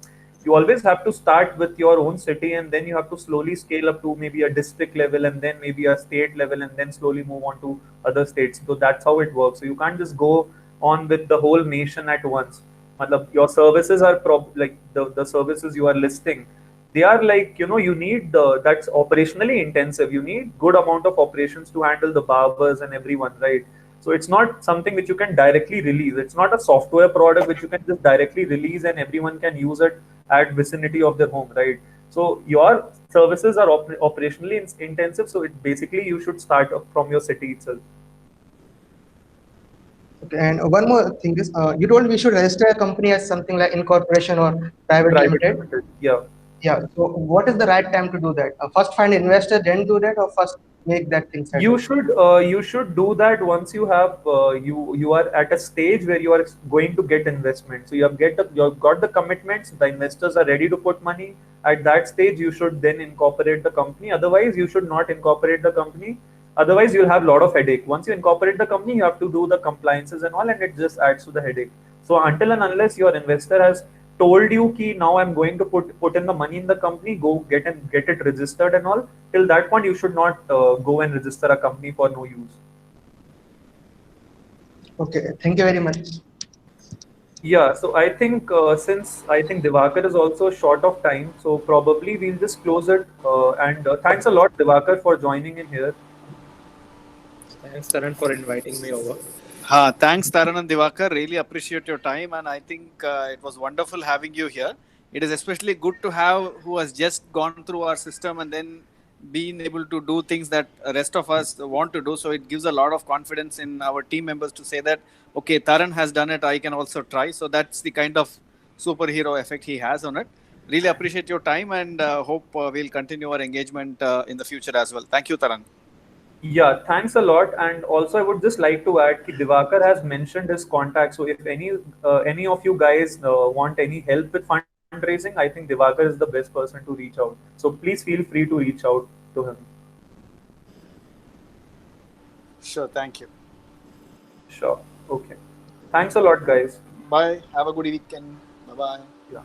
You always have to start with your own city, and then you have to slowly scale up to maybe a district level, and then maybe a state level, and then slowly move on to other states. So that's how it works. So you can't just go on with the whole nation at once. Matlab, your services are like the services you are listing, they are like, you need that's operationally intensive. You need good amount of operations to handle the barbers and everyone, right? So it's not something which you can directly release. It's not a software product which you can just directly release and everyone can use it at vicinity of their home, right? So your services are operationally intensive, so it basically you should start from your city itself. Okay, and one more thing is, you told we should register a company as something like incorporation or private Private limited. limited, yeah. Yeah. So what is the right time to do that? First find investor, then do that, or first make that thing settle? You should do that once you have you are at a stage where you are going to get investment. So you have got the commitments. The investors are ready to put money. At that stage, you should then incorporate the company. Otherwise, you should not incorporate the company. Otherwise, you'll have a lot of headache. Once you incorporate the company, you have to do the compliances and all, and it just adds to the headache. So until and unless your investor has told you ki now I'm going to put in the money in the company, go get it registered and all. Till that point, you should not go and register a company for no use. Okay. Thank you very much. Yeah, so I think since I think Divakar is also short of time, so probably we'll just close it. And thanks a lot, Divakar, for joining in here. Thanks, Taran, for inviting me over. Thanks, Taran and Divakar. Really appreciate your time, and I think it was wonderful having you here. It is especially good to have who has just gone through our system and then been able to do things that the rest of us want to do. So it gives a lot of confidence in our team members to say that, okay, Taran has done it, I can also try. So that's the kind of superhero effect he has on it. Really appreciate your time, and hope we'll continue our engagement in the future as well. Thank you, Taran. Yeah, thanks a lot. And also, I would just like to add that Divakar has mentioned his contact. So if any of you guys want any help with fundraising, I think Divakar is the best person to reach out. So please feel free to reach out to him. Sure, thank you. Sure. Okay. Thanks a lot, guys. Bye. Have a good weekend. Bye bye. Yeah.